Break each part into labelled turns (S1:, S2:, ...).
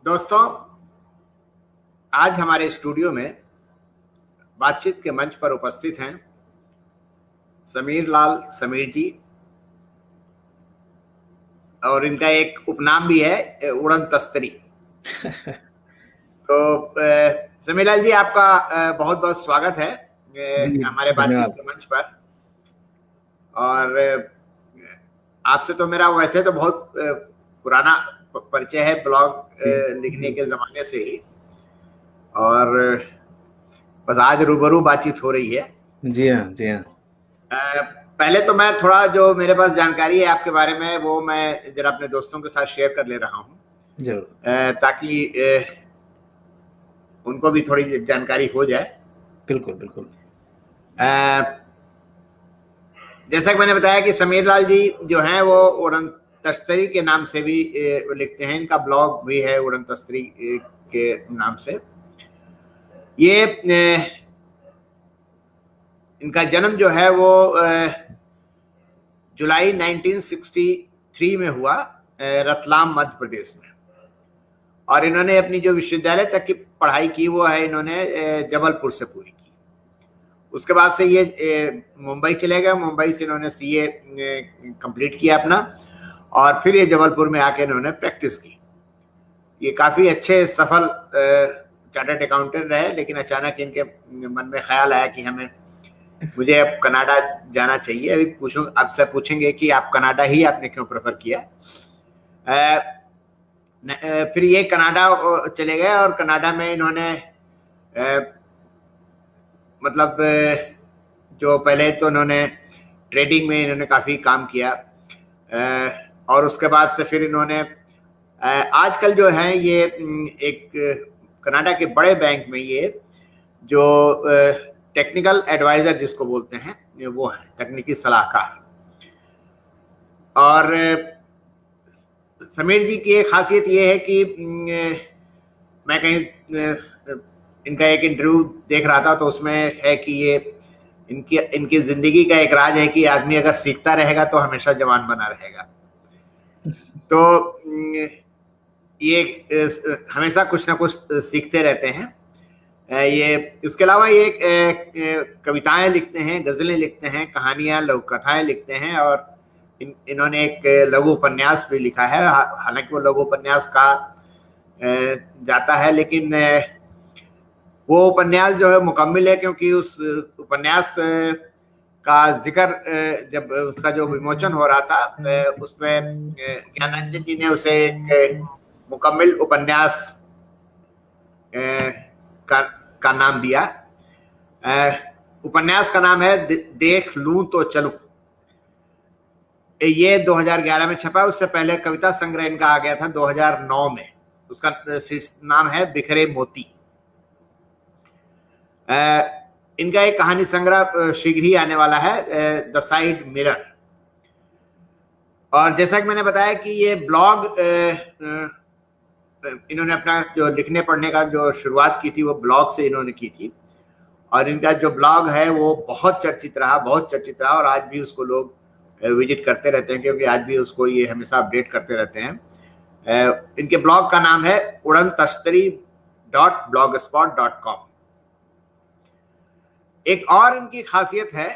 S1: दोस्तों, आज हमारे स्टूडियो में बातचीत के मंच पर उपस्थित हैं समीर लाल समीर जी, और इनका एक उपनाम भी है उड़न तस्तरी। तो समीर लाल जी, आपका बहुत बहुत स्वागत है
S2: जी,
S1: हमारे बातचीत
S2: धन्यवाद।
S1: के मंच पर। और आपसे तो मेरा वैसे तो बहुत पुराना परिचय है, ब्लॉग
S2: जी,
S1: लिखने
S2: जी,
S1: के ज़माने से ही, और बस आज रूबरू बातचीत हो रही है।
S2: जी हाँ, जी हाँ।
S1: पहले तो मैं थोड़ा जो मेरे पास जानकारी है आपके बारे में वो मैं जरा अपने दोस्तों के साथ शेयर कर ले रहा हूँ,
S2: जरूर।
S1: ताकि उनको भी थोड़ी जानकारी हो जाए।
S2: बिल्कुल, बिल्कुल।
S1: जैसा कि मैंने बताया कि समीर लाल जी जो हैं वो उड़न तस्तरी के नाम से भी लिखते हैं। इनका ब्लॉग भी है उड़न तस्तरी के नाम से। ये इनका जन्म जो है वो जुलाई 1963 में हुआ, रतलाम मध्य प्रदेश में। और इन्होंने अपनी जो विश्वविद्यालय तक की पढ़ाई की वो है इन्होंने जबलपुर से पूरी की। उसके बाद से ये मुंबई चले गए। मुंबई से इन्होंने सीए कंप्लीट किया अपना, और फिर ये जबलपुर में आके इन्होंने प्रैक्टिस की। ये काफ़ी अच्छे सफल चार्टर्ड अकाउंटेंट रहे, लेकिन अचानक इनके मन में ख्याल आया कि मुझे अब कनाडा जाना चाहिए। अभी आपसे पूछेंगे कि आप कनाडा ही आपने क्यों प्रेफर किया। फिर ये कनाडा चले गए, और कनाडा में इन्होंने मतलब जो पहले तो इन्होंने ट्रेडिंग में इन्होंने काफ़ी काम किया, और उसके बाद से फिर इन्होंने आजकल जो है ये एक कनाडा के बड़े बैंक में ये जो टेक्निकल एडवाइज़र जिसको बोलते हैं वो है, तकनीकी सलाहकार। और समीर जी की एक खासियत ये है कि मैं कहीं इनका एक इंटरव्यू देख रहा था तो उसमें है कि ये इनकी जिंदगी का एक राज है कि आदमी अगर सीखता रहेगा तो हमेशा जवान बना रहेगा। तो ये हमेशा कुछ ना कुछ सीखते रहते हैं। ये इसके अलावा ये कविताएं लिखते हैं, गज़लें लिखते हैं, कहानियां, लघु कथाएं लिखते हैं, और इन्होंने एक लघु उपन्यास भी लिखा है। हालांकि वो लघु उपन्यास का जाता है, लेकिन वो उपन्यास जो है मुकम्मिल है, क्योंकि उस उपन्यास का जिक्र जब उसका जो विमोचन हो रहा था उसमें ज्ञानानंद जी ने उसे एक मुकम्मिल उपन्यास का नाम दिया। उपन्यास का नाम है देख लूं तो चलूं। ये 2011 में छपा। उससे पहले कविता संग्रह इनका आ गया था 2009 में। उसका नाम है बिखरे मोती। इनका एक कहानी संग्रह शीघ्र ही आने वाला है, द साइड मिरर। और जैसा कि मैंने बताया कि ये ब्लॉग इन्होंने अपना जो लिखने पढ़ने का जो शुरुआत की थी वो ब्लॉग से इन्होंने की थी, और इनका जो ब्लॉग है वो बहुत चर्चित रहा, और आज भी उसको लोग विजिट करते रहते हैं, क्योंकि आज भी उसको ये हमेशा अपडेट करते रहते हैं। इनके ब्लॉग का नाम है udantashtari.blogspot.com। एक और इनकी खासियत है,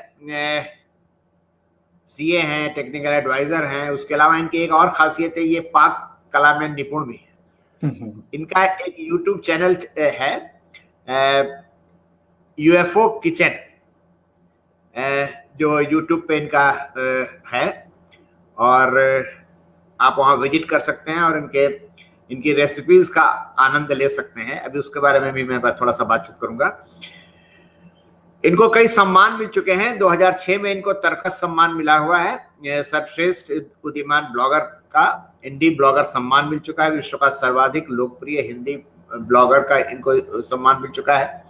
S1: सीए हैं, टेक्निकल एडवाइजर हैं, उसके अलावा इनकी एक और खासियत है, ये पाक कला में निपुण भी है। इनका एक यूट्यूब चैनल है, यूएफओ किचन, जो यूट्यूब पे इनका है, और आप वहाँ विजिट कर सकते हैं और इनकी रेसिपीज का आनंद ले सकते हैं। अभी उसके बारे में भी मैं थोड़ा सा बातचीत करूंगा। इनको कई सम्मान मिल चुके हैं। 2006 में इनको तरकस सम्मान मिला हुआ है, सर्वश्रेष्ठ उदीयमान ब्लॉगर का इंडी ब्लॉगर सम्मान मिल चुका है। विश्व का सर्वाधिक लोकप्रिय हिंदी ब्लॉगर का इनको सम्मान मिल चुका है।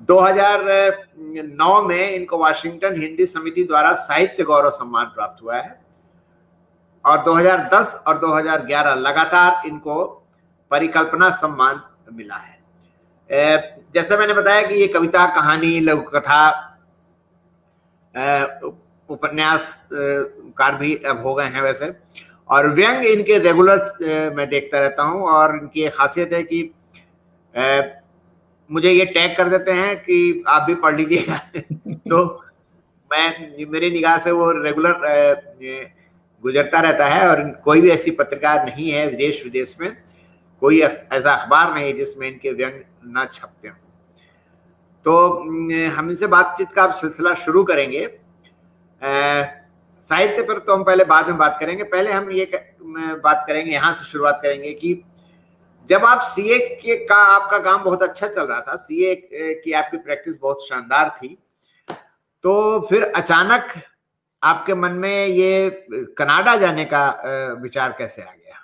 S1: 2009 में इनको वाशिंगटन हिंदी समिति द्वारा साहित्य गौरव सम्मान प्राप्त हुआ है, और 2010 और 2011 लगातार इनको परिकल्पना सम्मान मिला है। जैसे मैंने बताया कि ये कविता, कहानी, लघु कथा, उपन्यास कार भी अब हो गए हैं वैसे, और व्यंग इनके रेगुलर मैं देखता रहता हूँ, और इनकी एक खासियत है कि मुझे ये टैग कर देते हैं कि आप भी पढ़ लीजिएगा। तो मैं, मेरी निगाह से वो रेगुलर गुजरता रहता है, और कोई भी ऐसी पत्रिका नहीं है विदेश विदेश में, कोई ऐसा अखबार नहीं है जिसमें इनके व्यंग ना छपते हों। तो हम इनसे बातचीत का सिलसिला शुरू करेंगे। साहित्य पर तो हम पहले बाद में बात करेंगे, पहले हम ये बात करेंगे, यहाँ से शुरुआत करेंगे कि जब आप सीए के का आपका काम बहुत अच्छा चल रहा था, सीए की आपकी प्रैक्टिस बहुत शानदार थी, तो फिर अचानक आपके मन में ये कनाडा जाने का विचार कैसे आ गया?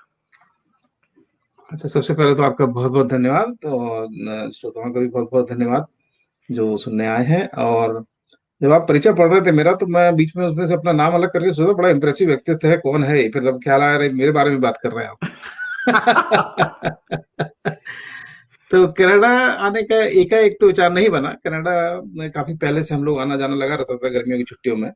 S2: अच्छा, सबसे पहले तो आपका बहुत बहुत धन्यवाद, और श्रोताओं का भी बहुत बहुत धन्यवाद जो सुनने आए हैं। और जब आप परिचय पढ़ रहे थे मेरा, तो मैं बीच में उसमें से अपना नाम अलग करके सोचा, बड़ा इंप्रेसिव व्यक्तित्व है, कौन है ये? फिर जब ख्याल आया, मेरे बारे में बात कर रहे हैं आप। तो कनाडा आने का एकाएक तो विचार नहीं बना। कनाडा में काफी पहले से हम लोग आना जाना लगा रहता था गर्मियों की छुट्टियों में,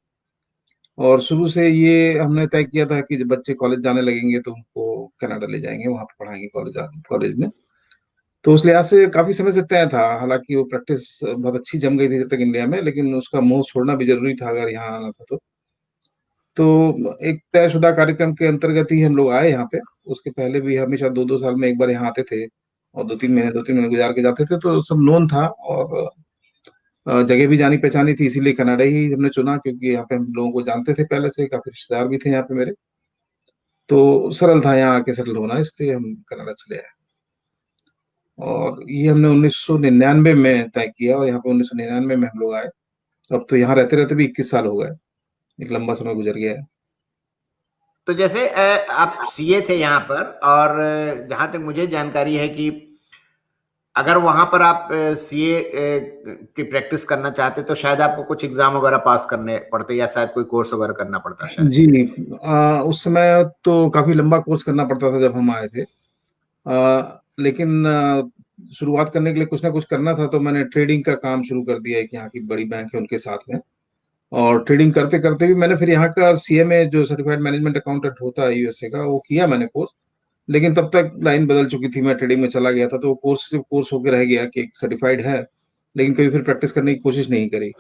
S2: और शुरू से ये हमने तय किया था कि जब बच्चे कॉलेज जाने लगेंगे तो उनको कनाडा ले जाएंगे, वहां पर पढ़ाएंगे कॉलेज में। तो उस लिहाज से काफी समय से तय था। हालांकि वो प्रैक्टिस बहुत अच्छी जम गई थी जब तक इंडिया में, लेकिन उसका मोह छोड़ना भी जरूरी था अगर यहाँ आना था तो एक तयशुदा कार्यक्रम के अंतर्गत ही हम लोग आए यहाँ पे। उसके पहले भी हमेशा 2-2 साल में एक बार यहाँ आते थे, और 2-3 महीने गुजार के जाते थे, तो सब नोन था, और जगह भी जानी पहचानी थी, इसीलिए कनाडा ही हमने चुना, क्योंकि यहाँ पे हम लोगों को जानते थे पहले से, काफी रिश्तेदार भी थे यहाँ पे मेरे, तो सरल था यहाँ आके सेटल होना, इसलिए हम कनाडा चले आए। और ये हमने 1999 में तय किया, और यहाँ पे 1999 में हम लोग आए। अब तो यहाँ रहते रहते भी 21 साल हो गए, एक लंबा समय गुजर गया है।
S1: तो जैसे आप सीए थे यहाँ पर, और जहां तक मुझे जानकारी है कि अगर वहां पर आप सीए की प्रैक्टिस करना चाहते तो शायद आपको कुछ एग्जाम वगैरह पास करने पड़ते, या शायद कोई कोर्स वगैरह करना पड़ता शायद।
S2: जी, उस समय तो काफी लंबा कोर्स करना पड़ता था जब हम आए थे, लेकिन शुरुआत करने के लिए कुछ ना कुछ करना था, तो मैंने ट्रेडिंग का काम शुरू कर दिया है कि यहाँ की बड़ी बैंक है उनके साथ में। और ट्रेडिंग करते करते भी मैंने फिर यहाँ का सीएमए, जो सर्टिफाइड मैनेजमेंट अकाउंटेंट होता है यूएसए का, वो किया मैंने कोर्स। लेकिन तब तक लाइन बदल चुकी थी, मैं ट्रेडिंग में चला गया था, तो वो कोर्स सिर्फ कोर्स होकर रह गया कि सर्टिफाइड है, लेकिन कभी फिर प्रैक्टिस करने की कोशिश नहीं करी।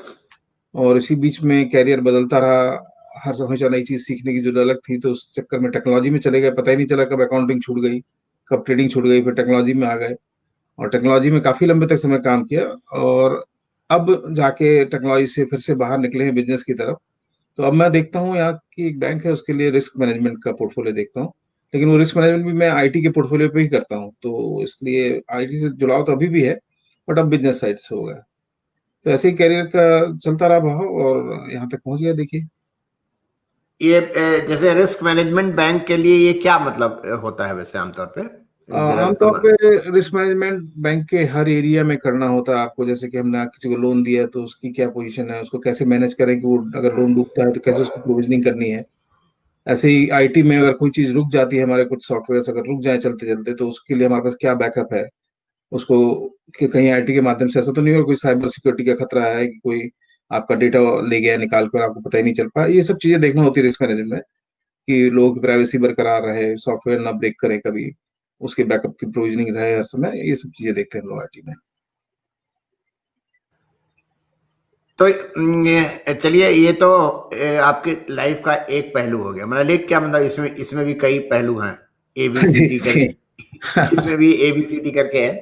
S2: और इसी बीच में कैरियर बदलता रहा, हर हमेशा नई चीज सीखने की जो ललक थी, तो उस चक्कर में टेक्नोलॉजी में चले गए, पता ही नहीं चला कब अकाउंटिंग छूट गई, कब ट्रेडिंग छूट गई, फिर टेक्नोलॉजी में आ गए, और टेक्नोलॉजी में काफी लंबे तक समय काम किया। और अब जाके टेक्नोलॉजी से फिर से बाहर निकले हैं बिजनेस की तरफ। तो अब मैं देखता हूँ यहाँ की एक बैंक है, उसके लिए रिस्क मैनेजमेंट का पोर्टफोलियो देखता हूँ, लेकिन वो रिस्क मैनेजमेंट भी मैं आईटी के पोर्टफोलियो पे ही करता हूँ, तो इसलिए आईटी से जुड़ाव तो अभी भी है, बट अब बिजनेस साइड से हो गया। तो ऐसे ही कैरियर का चलता रहा भाव, और यहाँ तक पहुंच गया देखिए।
S1: ये जैसे रिस्क मैनेजमेंट बैंक के लिए ये क्या मतलब होता है वैसे आमतौर पे?
S2: आमतौर पे रिस्क मैनेजमेंट बैंक के हर एरिया में करना होता है आपको। जैसे कि हमने किसी को लोन दिया है, तो उसकी क्या पोजीशन है, उसको कैसे मैनेज करें कि वो अगर लोन डूबता है तो कैसे उसकी प्रोविजनिंग करनी है। ऐसे ही आईटी में अगर कोई चीज रुक जाती है, हमारे कुछ सॉफ्टवेयर अगर रुक जाए चलते चलते, तो उसके लिए हमारे पास क्या बैकअप है उसको, कि कहीं आईटी के माध्यम से ऐसा तो नहीं हो कोई साइबर सिक्योरिटी का खतरा है कि कोई आपका डेटा ले गया निकाल कर, आपको पता ही नहीं चल पाया। ये सब चीजें देखना होती है रिस्क मैनेजमेंट में, कि लोगों की प्राइवेसी बरकरार रहे, सॉफ्टवेयर ना ब्रेक करे कभी, उसके बैकअप की प्रोविजनिंग रहे हर समय। ये सब चीजें देखते हैं लोग आईटी में।
S1: तो चलिए, ये तो आपके लाइफ का एक पहलू हो गया। मतलब एक क्या, मतलब इसमें इसमें भी कई पहलू हैं,
S2: जी
S1: एबीसीडी
S2: जी।
S1: करके। इसमें भी एबीसीडी करके है।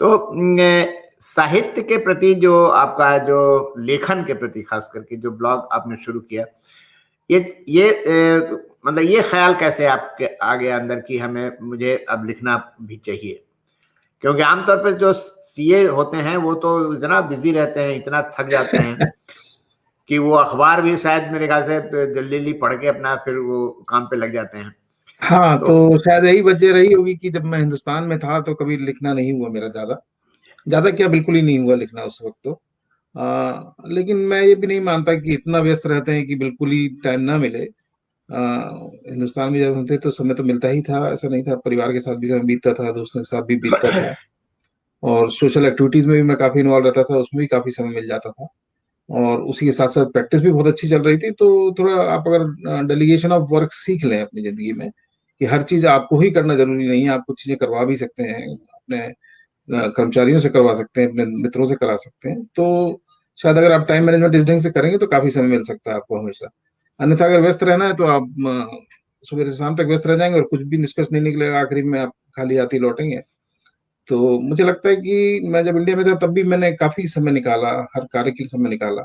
S1: तो साहित्य के प्रति जो आपका, जो लेखन के प्रति खास करके जो ब्लॉग आपने शुरू किया, ये मतलब ये ख्याल कैसे आपके आ गया अंदर कि मुझे अब लिखना भी चाहिए? क्योंकि आमतौर पर जो सीए होते हैं वो तो इतना बिजी रहते हैं, इतना थक जाते हैं कि वो अखबार भी शायद मेरे ख्याल से जल्दी जल्दी पढ़ के अपना फिर वो काम पे लग जाते हैं।
S2: हाँ,
S1: तो
S2: तो शायद यही वजह रही होगी कि जब मैं हिंदुस्तान में था तो कभी लिखना नहीं हुआ मेरा, ज्यादा ज्यादा क्या बिल्कुल ही नहीं हुआ लिखना उस वक्त तो। लेकिन मैं ये भी नहीं मानता कि इतना व्यस्त रहते हैं कि बिल्कुल ही टाइम ना मिले। हिंदुस्तान में जब हम थे तो समय तो मिलता ही था, ऐसा नहीं था, परिवार के साथ भी समय बीतता था, दोस्तों के साथ भी बीतता था, और सोशल एक्टिविटीज में भी मैं काफी इन्वॉल्व रहता था, उसमें भी काफी समय मिल जाता था। और उसी के साथ साथ प्रैक्टिस भी बहुत अच्छी चल रही थी। तो थोड़ा आप अगर डेलीगेशन ऑफ वर्क सीख लें अपनी ज़िंदगी में, कि हर चीज़ आपको ही करना ज़रूरी नहीं है, आप कुछ चीज़ें करवा भी सकते हैं, अपने कर्मचारियों से करवा सकते हैं, अपने मित्रों से करा सकते हैं, तो शायद अगर आप टाइम मैनेजमेंट इस ढंग से करेंगे तो काफ़ी समय मिल सकता है आपको हमेशा। अन्यथा अगर व्यस्त रहना है तो आप सुबह से शाम तक व्यस्त रह जाएँगे और कुछ भी निष्कर्ष नहीं निकलेगा, आखिरी में आप खाली हाथ ही लौटेंगे। तो मुझे लगता है कि मैं जब इंडिया में था तब भी मैंने काफ़ी समय निकाला, हर कार्य के लिए समय निकाला,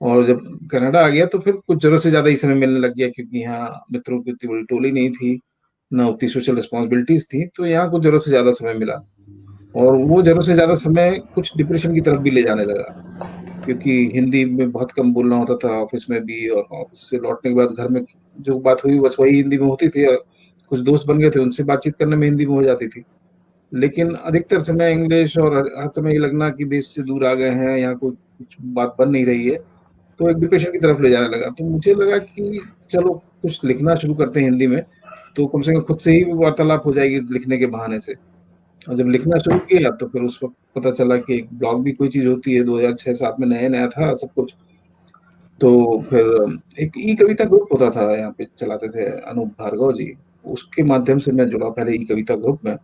S2: और जब कनाडा आ गया तो फिर कुछ ज़रूरत से ज़्यादा ही समय मिलने लग गया, क्योंकि यहाँ मित्रों की उतनी बड़ी टोली नहीं थी, ना उतनी सोशल रिस्पॉन्सिबिलिटीज़ थी, तो यहाँ कुछ ज़रूरत से ज़्यादा समय मिला। और वो ज़रूरत से ज़्यादा समय कुछ डिप्रेशन की तरफ भी ले जाने लगा, क्योंकि हिंदी में बहुत कम बोलना होता था ऑफ़िस में भी, और ऑफ़िस से लौटने के बाद घर में जो बात हुई बस वही हिंदी में होती थी, और कुछ दोस्त बन गए थे, उनसे बातचीत करने में हिंदी में हो जाती थी। लेकिन अधिकतर समय इंग्लिश, और हर समय ये लगना कि देश से दूर आ गए हैं, यहाँ कोई कुछ बात बन नहीं रही है, तो एक डिप्रेशन की तरफ ले जाने लगा। तो मुझे लगा कि चलो कुछ लिखना शुरू करते हैं हिंदी में, तो कम से कम खुद से ही वार्तालाप हो जाएगी लिखने के बहाने से। और जब लिखना शुरू किया तो फिर उस वक़्त पता चला कि एक ब्लॉग भी कोई चीज़ होती है, 2006-7 में नया-नया था सब कुछ। तो फिर एक ई-कविता ग्रुप होता था, यहाँ पे चलाते थे अनूप भार्गव जी, उसके माध्यम से मैं जुड़ा पहले ई-कविता ग्रुप में,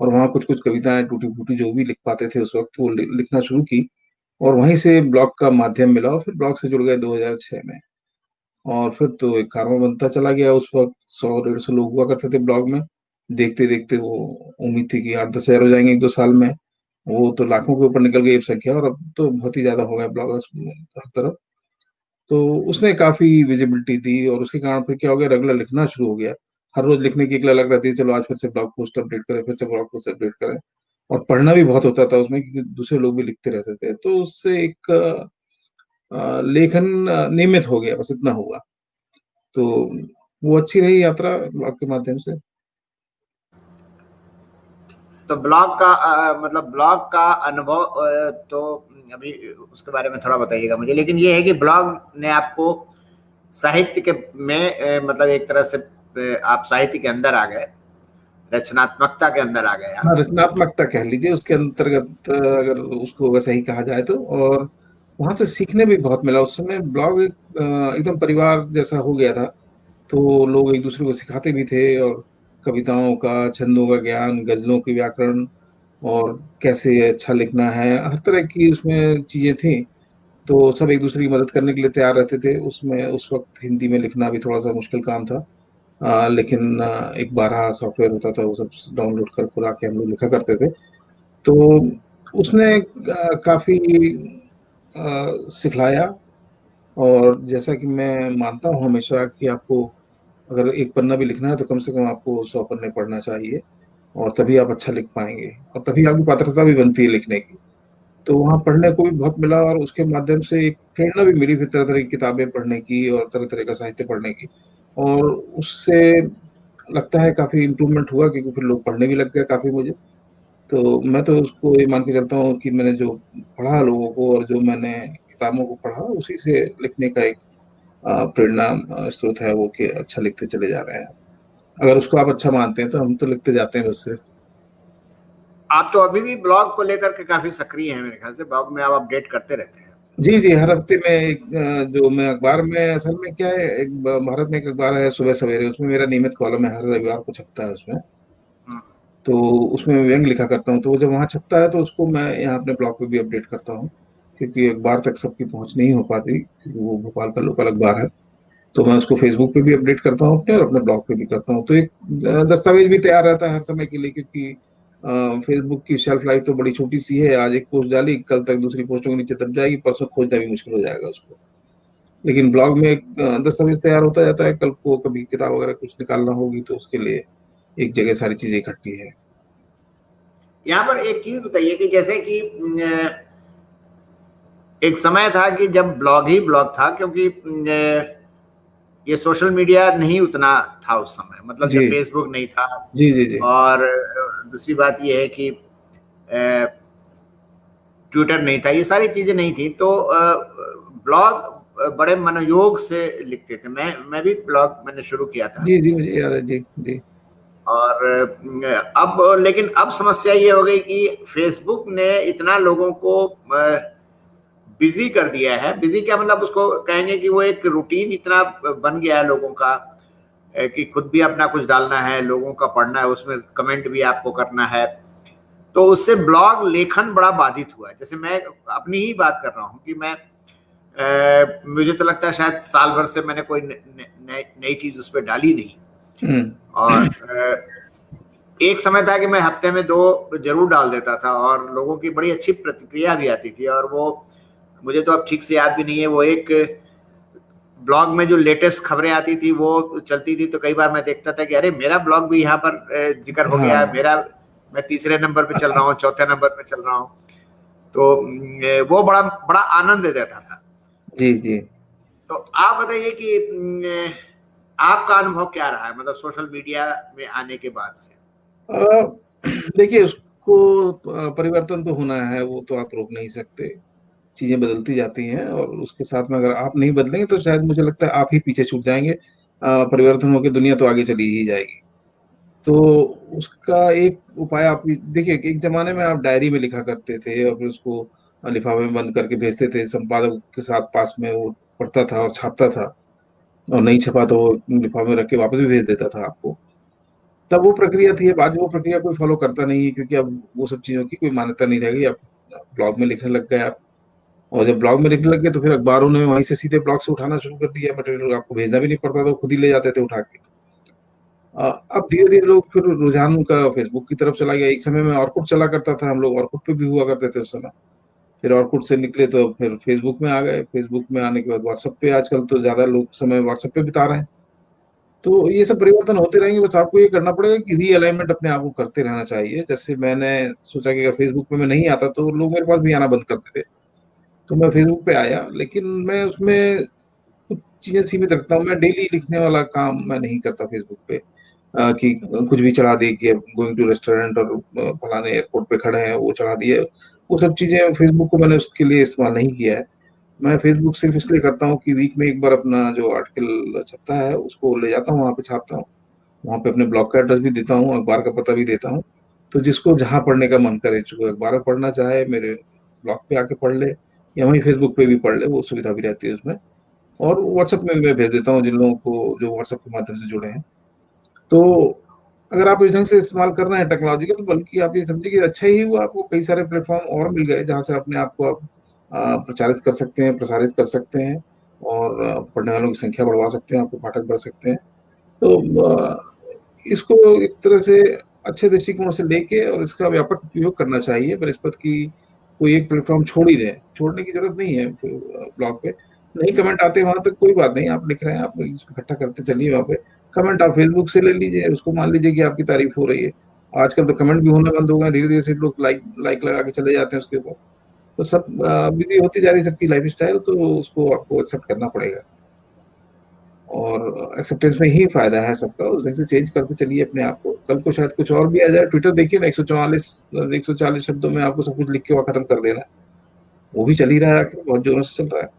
S2: और वहाँ कुछ-कुछ कविताएँ टूटी-फूटी जो भी लिख पाते थे उस वक़्त, वो लिखना शुरू की, और वहीं से ब्लॉग का माध्यम मिला, और फिर ब्लॉग से जुड़ गए 2006 में। और फिर तो एक कारवां बनता चला गया। उस वक़्त 100 डेढ़ 100 लोग हुआ करते थे ब्लॉग में। देखते-देखते वो उम्मीद थी कि 8-10 हज़ार हो जाएँगे 1-2 साल में। वो तो लाखों के ऊपर निकल गई अब संख्या, और अब तो बहुत ही ज़्यादा हो गए ब्लॉगर्स हर तरफ। तो उसने काफ़ी विज़िबिलिटी दी, और उसके कारण फिर क्या हो गया, रेगुलर लिखना शुरू हो गया। हर रोज़ लिखने की एक ललक रहती है, चलो आज फिर से ब्लॉग पोस्ट अपडेट करें, फिर से ब्लॉग पोस्ट अपडेट करें। और पढ़ना भी बहुत होता था उसमें, क्योंकि दूसरे लोग भी लिखते रहते थे। तो उससे एक लेखन नियमित हो गया, बस इतना हुआ। तो वो अच्छी रही यात्रा ब्लॉग के माध्यम से।
S1: तो ब्लॉग का मतलब ब्लॉग का अनुभव तो अभी उसके बारे में थोड़ा बताइएगा मुझे, लेकिन ये है कि ब्लॉग ने आपको साहित्य के में मतलब एक तरह से आप साहित्य के अंदर आ गए, रचनात्मकता के अंदर आ गए
S2: हाँ,
S1: आप।
S2: रचनात्मकता कह लीजिए उसके अंतर्गत, अगर उसको वैसा ही कहा जाए तो। और वहाँ से सीखने भी बहुत मिला। उस समय ब्लॉग एक एकदम परिवार जैसा हो गया था, तो लोग एक-दूसरे को सिखाते भी थे, और कविताओं का, छंदों का ज्ञान, गज़लों के व्याकरण, और कैसे अच्छा लिखना है, हर तरह की उसमें चीज़ें थीं। तो सब एक-दूसरे की मदद करने के लिए तैयार रहते थे। उसमें उस वक़्त हिंदी में लिखना भी थोड़ा-सा मुश्किल काम था। लेकिन एक बारहा सॉफ्टवेयर होता था, वो सब डाउनलोड कर पुरा के हम लोग लिखा करते थे। तो उसने काफ़ी सिखलाया। और जैसा कि मैं मानता हूँ हमेशा कि आपको अगर एक पन्ना भी लिखना है तो कम से कम आपको 100 पन्ने पढ़ना चाहिए, और तभी आप अच्छा लिख पाएँगे, और तभी आपकी पात्रता भी बनती है लिखने की। तो वहाँ पढ़ने को भी बहुत मिला, और उसके माध्यम से एक प्रेरणा भी मिली फिर तरह-तरह की किताबें पढ़ने की, और तरह-तरह का साहित्य पढ़ने की। और उससे लगता है काफ़ी इम्प्रूवमेंट हुआ, क्योंकि फिर लोग पढ़ने भी लग गए काफ़ी मुझे। तो मैं तो उसको ये मान के चलता हूँ कि मैंने जो पढ़ा लोगों को, और जो मैंने किताबों को पढ़ा, उसी से लिखने का एक प्रेरणा स्रोत है वो, कि अच्छा लिखते चले जा रहे हैं। अगर उसको आप अच्छा मानते हैं तो हम तो लिखते जाते हैं बस सिर्फ़।
S1: आप तो अभी भी ब्लॉग को लेकर के काफी सक्रिय हैं, मेरे ख्याल से ब्लॉग में आप अपडेट करते रहते हैं।
S2: जी, जी, हर हफ्ते में एक जो मैं अखबार में, असल में क्या है, एक भारत में एक अखबार है सुबह सवेरे, उसमें मेरा नियमित कॉलम है, हर रविवार को छपता है उसमें।
S1: हम्म।
S2: तो उसमें मैं व्यंग्य लिखा करता हूँ, तो वो जब वहाँ छपता है तो उसको मैं यहाँ अपने ब्लॉग पे भी अपडेट करता हूँ, क्योंकि अखबार तक सबकी पहुँच नहीं हो पाती, क्योंकि वो भोपाल का लोकल अखबार है। तो मैं उसको फ़ेसबुक पे भी अपडेट करता हूँ अपने, और अपने ब्लॉग पे भी करता हूँ। तो एक दस्तावेज़ भी तैयार रहता है हर समय के लिए, क्योंकि फ़ेसबुक की शेल्फ लाइफ़ तो बड़ी छोटी-सी है। आज एक पोस्ट डाली, कल तक दूसरी पोस्टों के नीचे दब जाएगी, परसों खोजना भी मुश्किल हो जाएगा उसको। लेकिन ब्लॉग में एक दस्तावेज़ तैयार होता जाता है, कल को कभी किताब वगैरह कुछ निकालना होगी तो उसके लिए एक जगह सारी चीज़ें इकट्ठी है।
S1: यहाँ पर एक चीज बताइए कि जैसे कि एक समय था कि जब ब्लॉग ही ब्लॉग था, क्योंकि ये सोशल मीडिया नहीं उतना था उस समय, मतलब
S2: जी।
S1: जब फेसबुक नहीं था।
S2: जी, जी, जी।
S1: और दूसरी बात ये है कि ट्विटर नहीं था, ये सारी चीजें नहीं थी, तो ब्लॉग बड़े मनोयोग से लिखते थे। मैं भी ब्लॉग मैंने शुरू किया था।
S2: जी, जी, मुझे याद है। जी, जी।
S1: और अब लेकिन अब समस्या ये हो गई कि फेसबुक ने इतना लोगों को बिजी कर दिया है। बिजी क्या मतलब, उसको कहेंगे कि वो एक रूटीन इतना बन गया है लोगों का कि खुद भी अपना कुछ डालना है, लोगों का पढ़ना है, उसमें कमेंट भी आपको करना है। तो उससे ब्लॉग लेखन बड़ा बाधित हुआ है। जैसे मैं अपनी ही बात कर रहा हूँ कि मैं मुझे तो लगता है शायद साल भर से मैंने कोई नई चीज उस पर डाली नहीं। और एक समय था कि मैं हफ्ते में 2 जरूर डाल देता था और लोगों की बड़ी अच्छी प्रतिक्रिया भी आती थी। और वो मुझे तो अब ठीक से याद भी नहीं है, वो एक ब्लॉग में जो लेटेस्ट खबरें आती थी वो चलती थी, तो कई बार मैं देखता था कि अरे मेरा ब्लॉग भी यहाँ पर जिक्र हो गया, मेरा मैं तीसरे नंबर पे चल रहा हूँ, चौथे नंबर पे चल रहा हूँ। तो वो बड़ा बड़ा आनंद देता था।
S2: जी जी।
S1: तो आप बताइए कि आपका अनुभव क्या रहा है, मतलब सोशल मीडिया में आने के बाद से?
S2: देखिए, उसको परिवर्तन तो होना है, वो तो आप रोक नहीं सकते। चीजें बदलती जाती हैं और उसके साथ में अगर आप नहीं बदलेंगे तो शायद मुझे लगता है आप ही पीछे छूट जाएंगे। परिवर्तन होकर दुनिया तो आगे चली ही जाएगी। तो उसका एक उपाय आप देखिए, एक जमाने में आप डायरी में लिखा करते थे और फिर उसको लिफाफे में बंद करके भेजते थे, संपादक के साथ पास में वो पढ़ता था और छापता था, और नहीं छपा तो वो लिफाफे में रख के वापस भी भेज देता था आपको। तब वो प्रक्रिया थी। अब आज वो प्रक्रिया कोई फॉलो करता नहीं है, क्योंकि अब वो सब चीजों की कोई मान्यता नहीं रह गई। अब ब्लॉग में लिखने लग गए आप, और जब ब्लॉग में लिखने लग गए तो फिर अखबारों ने वहीं से सीधे ब्लॉग से उठाना शुरू कर दिया मटेरियल, आपको भेजना भी नहीं पड़ता था, खुद ही ले जाते थे उठा के। अब धीरे धीरे लोग फिर रुझान उनका फेसबुक की तरफ चला गया। एक समय में ऑर्कुट चला करता था, हम लोग ऑर्कुट पे भी हुआ करते थे उस समय। फिर ऑर्कुट से निकले तो फिर फेसबुक में आ गए, फेसबुक में आने के बाद व्हाट्सएप पे, आजकल तो ज्यादा लोग समय व्हाट्सएप पे बिता रहे हैं। तो ये सब परिवर्तन होते रहेंगे, बस आपको ये करना पड़ेगा कि रीअलाइनमेंट अपने आप को करते रहना चाहिए। जैसे मैंने सोचा कि अगर फेसबुक पे मैं नहीं आता तो लोग मेरे पास भी आना बंद करते थे, तो मैं फेसबुक पे आया, लेकिन मैं उसमें कुछ चीजें सीमित रखता हूँ। मैं डेली लिखने वाला काम मैं नहीं करता फेसबुक पे, कि कुछ भी चढ़ा दिए कि गोइंग टू रेस्टोरेंट और फलाने एयरपोर्ट पे खड़े हैं वो चढ़ा दिए। वो सब चीजें फेसबुक को मैंने उसके लिए इस्तेमाल नहीं किया है। मैं फेसबुक सिर्फ इसलिए करता हूँ कि वीक में एक बार अपना जो आर्टिकल छपता है उसको ले जाता हूँ, वहाँ पे छापता हूँ। वहाँ पे अपने ब्लॉग का एड्रेस भी देता हूँ, अखबार का पता भी देता हूँ। तो जिसको जहाँ पढ़ने का मन करे, जो अखबार में पढ़ना चाहे मेरे ब्लॉग पे आके पढ़ ले, या वहीं फेसबुक पे भी पढ़ ले, वो सुविधा भी रहती है उसमें। और व्हाट्सएप में मैं भेज देता हूँ जिन लोगों को जो व्हाट्सएप के माध्यम से जुड़े हैं। तो अगर आप इस ढंग से इस्तेमाल कर रहे हैं टेक्नोलॉजी का, तो बल्कि आप ये समझिए कि अच्छा ही हुआ, आपको कई सारे प्लेटफॉर्म और मिल गए जहाँ से अपने आप को आप प्रचारित कर सकते हैं, प्रसारित कर सकते हैं, और पढ़ने वालों की संख्या बढ़वा सकते हैं, आपके पाठक बढ़ सकते हैं। तो इसको एक तरह से अच्छे दृष्टिकोण से लेके और इसका व्यापक उपयोग करना चाहिए। बृहस्पत की कोई एक प्लेटफॉर्म छोड़ ही दें, छोड़ने की जरूरत नहीं है। ब्लॉग पे नहीं कमेंट आते वहां तक कोई बात नहीं, आप लिख रहे हैं, आप इकट्ठा करते चलिए। वहां पे कमेंट आप फेसबुक से ले लीजिए, उसको मान लीजिए कि आपकी तारीफ हो रही है। आजकल तो कमेंट भी होना बंद हो गए, धीरे धीरे से लोग लाइक लाइक लगा के चले जाते हैं उसके ऊपर। तो सब बिजी होती जा रही सबकी लाइफ स्टाइल, तो उसको आपको एक्सेप्ट करना पड़ेगा, और एक्सेप्टेंस में ही फायदा है सबका। उस ढंग से चेंज करते चलिए अपने आप को। कल को शायद कुछ और भी आ जाए। ट्विटर देखिए ना, 140 शब्दों में आपको सब कुछ लिख के वहां खत्म कर देना, वो भी चल ही रहा है आखिर, बहुत जोरों से चल रहा है।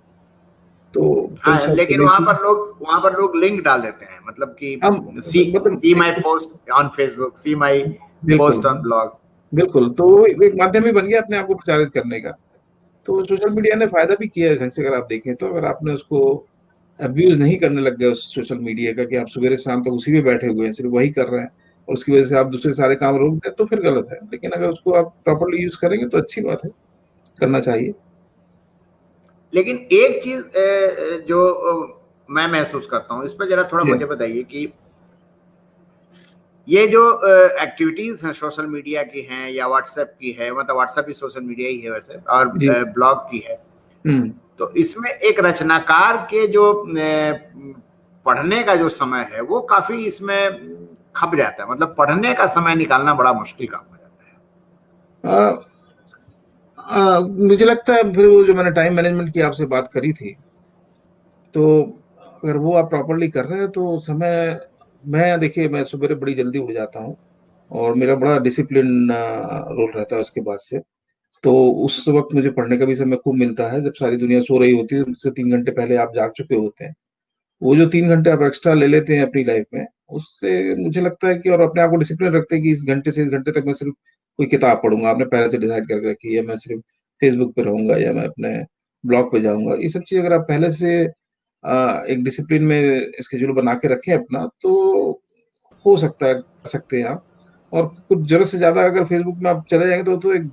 S2: तो कल
S1: हाँ,
S2: शायद
S1: लेकिन वहां पर लोग लिंक डाल देते हैं, मतलब कि
S2: हम
S1: सी माई
S2: मतलब
S1: पोस्ट ऑन फेसबुक, सी माई
S2: बिल्कुल
S1: पोस्ट ऑन ब्लॉग।
S2: बिल्कुल, तो एक माध्यम ही बन गया अपने आप को प्रचारित करने का। तो सोशल मीडिया ने फायदा भी किया है ढंग से, अगर आप देखें तो। अगर आपने उसको अब्यूज नहीं करने लग गए उस सोशल मीडिया का, कि आप सवेरे शाम तक उसी में बैठे हुए हैं, सिर्फ वही कर रहे हैं, और उसकी वजह से आप दूसरे सारे काम रोक दें, तो फिर गलत है। लेकिन अगर उसको आप प्रॉपरली यूज करेंगे तो अच्छी बात है, करना चाहिए।
S1: लेकिन एक चीज जो मैं महसूस करता हूँ, इस पर जरा थोड़ा
S2: जी
S1: मुझे बताइए कि ये जो एक्टिविटीज हैं सोशल मीडिया की हैं या व्हाट्सएप की है, मतलब व्हाट्सएप भी सोशल मीडिया ही है वैसे, और
S2: जी।
S1: ब्लॉग की है,
S2: हम्म।
S1: तो इसमें एक रचनाकार के जो पढ़ने का जो समय है वो काफी इसमें खप जाता है। मतलब पढ़ने का समय निकालना बड़ा मुश्किल काम हो जाता है।
S2: आ, मुझे लगता है फिर वो जो मैंने टाइम मैनेजमेंट की आपसे बात करी थी, तो अगर वो आप प्रॉपरली कर रहे हैं तो समय, मैं देखिए मैं सुबह बड़ी जल्दी उठ जाता हूँ, और मेरा बड़ा डिसिप्लिन रोल रहता है उसके बाद से। तो उस वक्त मुझे पढ़ने का भी समय खूब मिलता है, जब सारी दुनिया सो रही होती है, उससे 3 घंटे पहले आप जाग चुके होते हैं। वो जो 3 घंटे आप एक्स्ट्रा ले लेते हैं अपनी लाइफ में, उससे मुझे लगता है कि, और अपने आप को डिसिप्लिन रखते हैं कि इस घंटे से इस घंटे तक मैं सिर्फ कोई किताब पढ़ूंगा, आपने पहले से डिसाइड करके रखी है, मैं सिर्फ फेसबुक पे रहूंगा, या मैं अपने ब्लॉग पे जाऊंगा। ये सब चीज अगर आप पहले से एक डिसिप्लिन में स्केड्यूल बना के रखें अपना, तो हो सकता है, कर सकते हैं आप। और कुछ जरूरत से ज्यादा अगर फेसबुक में आप चले जाएंगे तो एक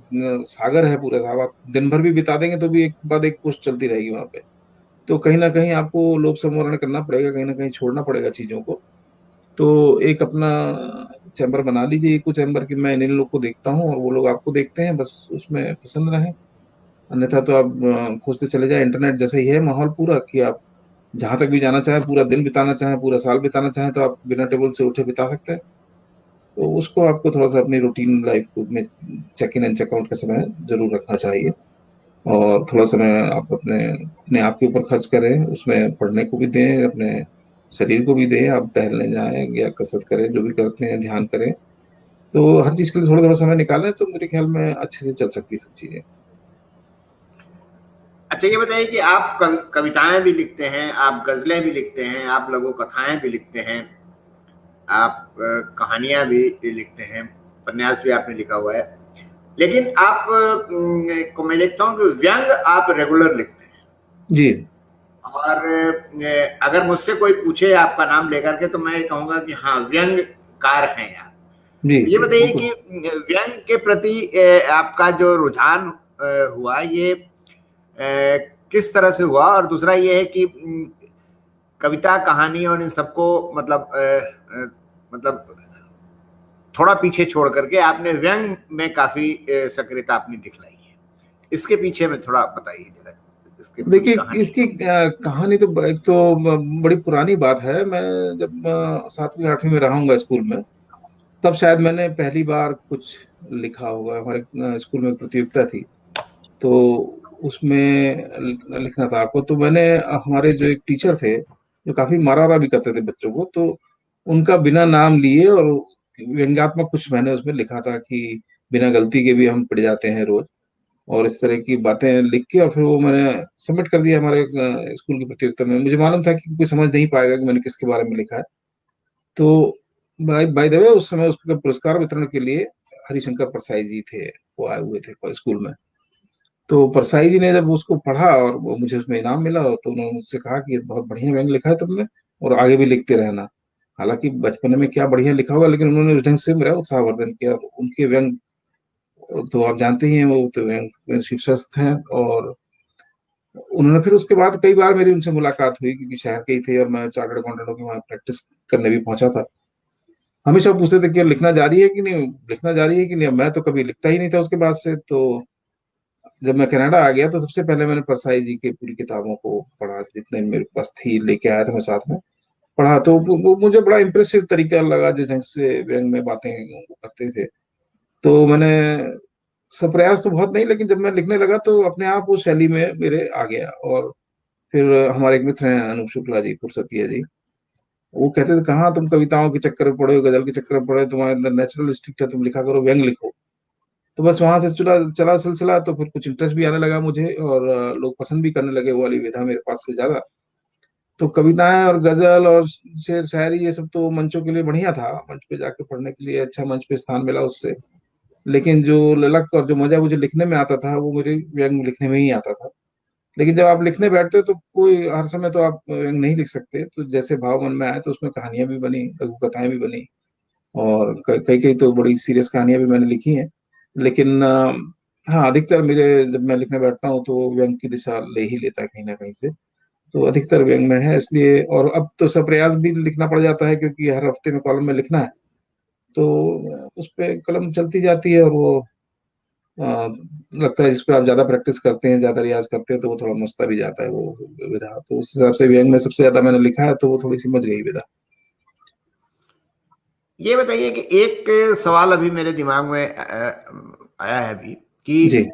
S2: सागर है पूरा साहब। आप दिन भर भी बिता देंगे तो भी एक बाद एक पोस्ट चलती रहेगी वहां पे। तो कहीं ना कहीं आपको लोभ संवरण करना पड़ेगा, कहीं ना कहीं छोड़ना पड़ेगा चीजों को। तो एक अपना चैम्बर बना लीजिए, इको चैम्बर की मैं इन लोग को देखता हूँ और वो लोग आपको देखते हैं, बस उसमें पसंद रहे। अन्यथा तो आप खोजते चले जाए। इंटरनेट जैसे ही है माहौल पूरा, कि आप जहां तक भी जाना चाहें, पूरा दिन बिताना चाहें, पूरा साल बिताना चाहें, तो आप बिना टेबल से उठे बिता सकते हैं। तो उसको आपको थोड़ा सा अपनी रूटीन लाइफ में चेक इन एंड चेकआउट का समय जरूर रखना चाहिए। और थोड़ा समय आप अपने अपने आप के ऊपर खर्च करें, उसमें पढ़ने को भी दें, अपने शरीर को भी दें। आप टहलने जाएं या कसरत करें, जो भी करते हैं ध्यान करें। तो हर चीज के लिए थोड़ा थोड़ा समय निकालें, तो मेरे ख्याल में अच्छे से चल सकती है सब चीजें।
S1: अच्छा, ये बताइए कि आप कविताएं भी लिखते हैं, आप गजलें भी लिखते हैं, आप लघु कथाएं भी लिखते हैं, आप कहानियां भी लिखते हैं, उपन्यास भी आपने लिखा हुआ है, लेकिन आप को मैं देखता हूँ कि व्यंग आप रेगुलर लिखते हैं।
S2: जी
S1: और अगर मुझसे कोई पूछे आपका नाम लेकर के, तो मैं कहूंगा कि हाँ, व्यंगकार हैं आप।
S2: जी
S1: तो ये
S2: जी
S1: बताइए
S2: बिल्कुल।
S1: कि व्यंग के प्रति आपका जो रुझान हुआ, ये किस तरह से हुआ? और दूसरा ये है कि कविता, कहानी और इन सबको मतलब मतलब थोड़ा पीछे छोड़ करके आपने व्यंग में काफी सक्रियता अपनी दिखलाई है। इसके पीछे में थोड़ा बताइए जरा, इसके पूरी
S2: देखिए
S1: कहानी।
S2: इसकी कहानी तो एक तो बड़ी पुरानी बात है। मैं जब 7वीं 8वीं में रहा हूँगा स्कूल में, तब शायद मैंने पहली बार कुछ लिखा होगा। हमारे स्कूल में एक प्रतियोगिता थी, तो उसमें लिखना था आपको। तो मैंने हमारे जो एक टीचर थे, जो काफी मारा वारा भी करते थे बच्चों को, तो उनका बिना नाम लिए और व्यंग्यात्मक कुछ मैंने उसमें लिखा था कि बिना गलती के भी हम पिट जाते हैं रोज, और इस तरह की बातें लिख के और फिर वो मैंने सबमिट कर दिया हमारे स्कूल की प्रतियोगिता में। मुझे मालूम था कि कोई समझ नहीं पाएगा कि मैंने किसके बारे में लिखा है। तो बाय बाय द वे उस समय उसका पुरस्कार वितरण के लिए हरिशंकर परसाई जी थे, वो आए हुए थे स्कूल में। तो परसाई जी ने जब उसको पढ़ा और वो मुझे उसमें इनाम मिला, तो उन्होंने मुझसे कहा कि ये बहुत बढ़िया व्यंग लिखा है तुमने, और आगे भी लिखते रहना। हालांकि बचपन में क्या बढ़िया लिखा होगा, लेकिन उन्होंने उस ढंग से मेरा उत्साहवर्धन किया। उनके व्यंग तो आप जानते ही हैं, वो तो व्यंग शीर्षस्थ हैं। और उन्होंने फिर उसके बाद कई बार मेरी उनसे मुलाकात हुई, क्योंकि शहर के ही थे और मैं चार्टर्ड अकाउंटेंट की वहाँ प्रैक्टिस करने भी पहुंचा था। हमेशा पूछते थे कि लिखना जारी है कि नहीं, लिखना जारी है कि नहीं। मैं तो कभी लिखता ही नहीं था उसके बाद से। तो जब मैं कनाडा आ गया, तो सबसे पहले मैंने परसाई जी की पूरी किताबों को पढ़ा, जितने मेरे पास थी लेके आया था मैं साथ में। पढ़ा तो वो मुझे बड़ा इम्प्रेसिव तरीका लगा, जिस ढंग से व्यंग में बातें वो करते थे। तो मैंने सब प्रयास तो बहुत नहीं, लेकिन जब मैं लिखने लगा तो अपने आप वो शैली में मेरे आ गया। और फिर हमारे एक मित्र हैं अनूप शुक्ला जी, फुर्सतिया जी, वो कहते थे कहाँ तुम कविताओं के चक्कर में पड़े हो, गजल के चक्कर में पड़े हो, तुम्हारे अंदर नेचुरल इंस्टिंक्ट है, तुम लिखा करो, व्यंग लिखो। तो बस वहां से चला चला सिलसिला। तो फिर कुछ इंटरेस्ट भी आने लगा मुझे, और लोग पसंद भी करने लगे वो वाली विधा मेरे पास से ज्यादा। तो कविताएं और गजल और शेर शायरी ये सब तो मंचों के लिए बढ़िया था, मंच पे जाके पढ़ने के लिए अच्छा मंच पे स्थान मिला उससे। लेकिन जो ललक और जो मजा मुझे लिखने में आता था, वो मेरे व्यंग लिखने में ही आता था। लेकिन जब आप लिखने बैठते हो तो कोई हर समय तो आप व्यंग नहीं लिख सकते। तो जैसे भाव मन में आए, तो उसमें कहानियां भी बनी, लघु कथाएं भी बनी, और कई कई तो बड़ी सीरियस कहानियां भी मैंने लिखी हैं। लेकिन हाँ, अधिकतर मेरे जब मैं लिखने बैठता हूँ तो व्यंग की दिशा ले ही लेता है कहीं ना कहीं से। तो अधिकतर व्यंग में है इसलिए। और अब तो सप्रयास भी लिखना पड़ जाता है, क्योंकि हर हफ्ते में कॉलम में लिखना है। तो उस पे कलम चलती जाती है, और वो लगता है जिस पे आप ज्यादा प्रैक्टिस करते हैं, ज्यादा रियाज करते हैं, तो वो थोड़ा मस्ता भी जाता है वो विधा। तो उस हिसाब से व्यंग में सबसे ज्यादा मैंने लिखा है, तो वो थोड़ी सी मच गई विधा।
S1: ये बताइए कि एक सवाल अभी मेरे दिमाग में आया है अभी,
S2: जी
S1: कि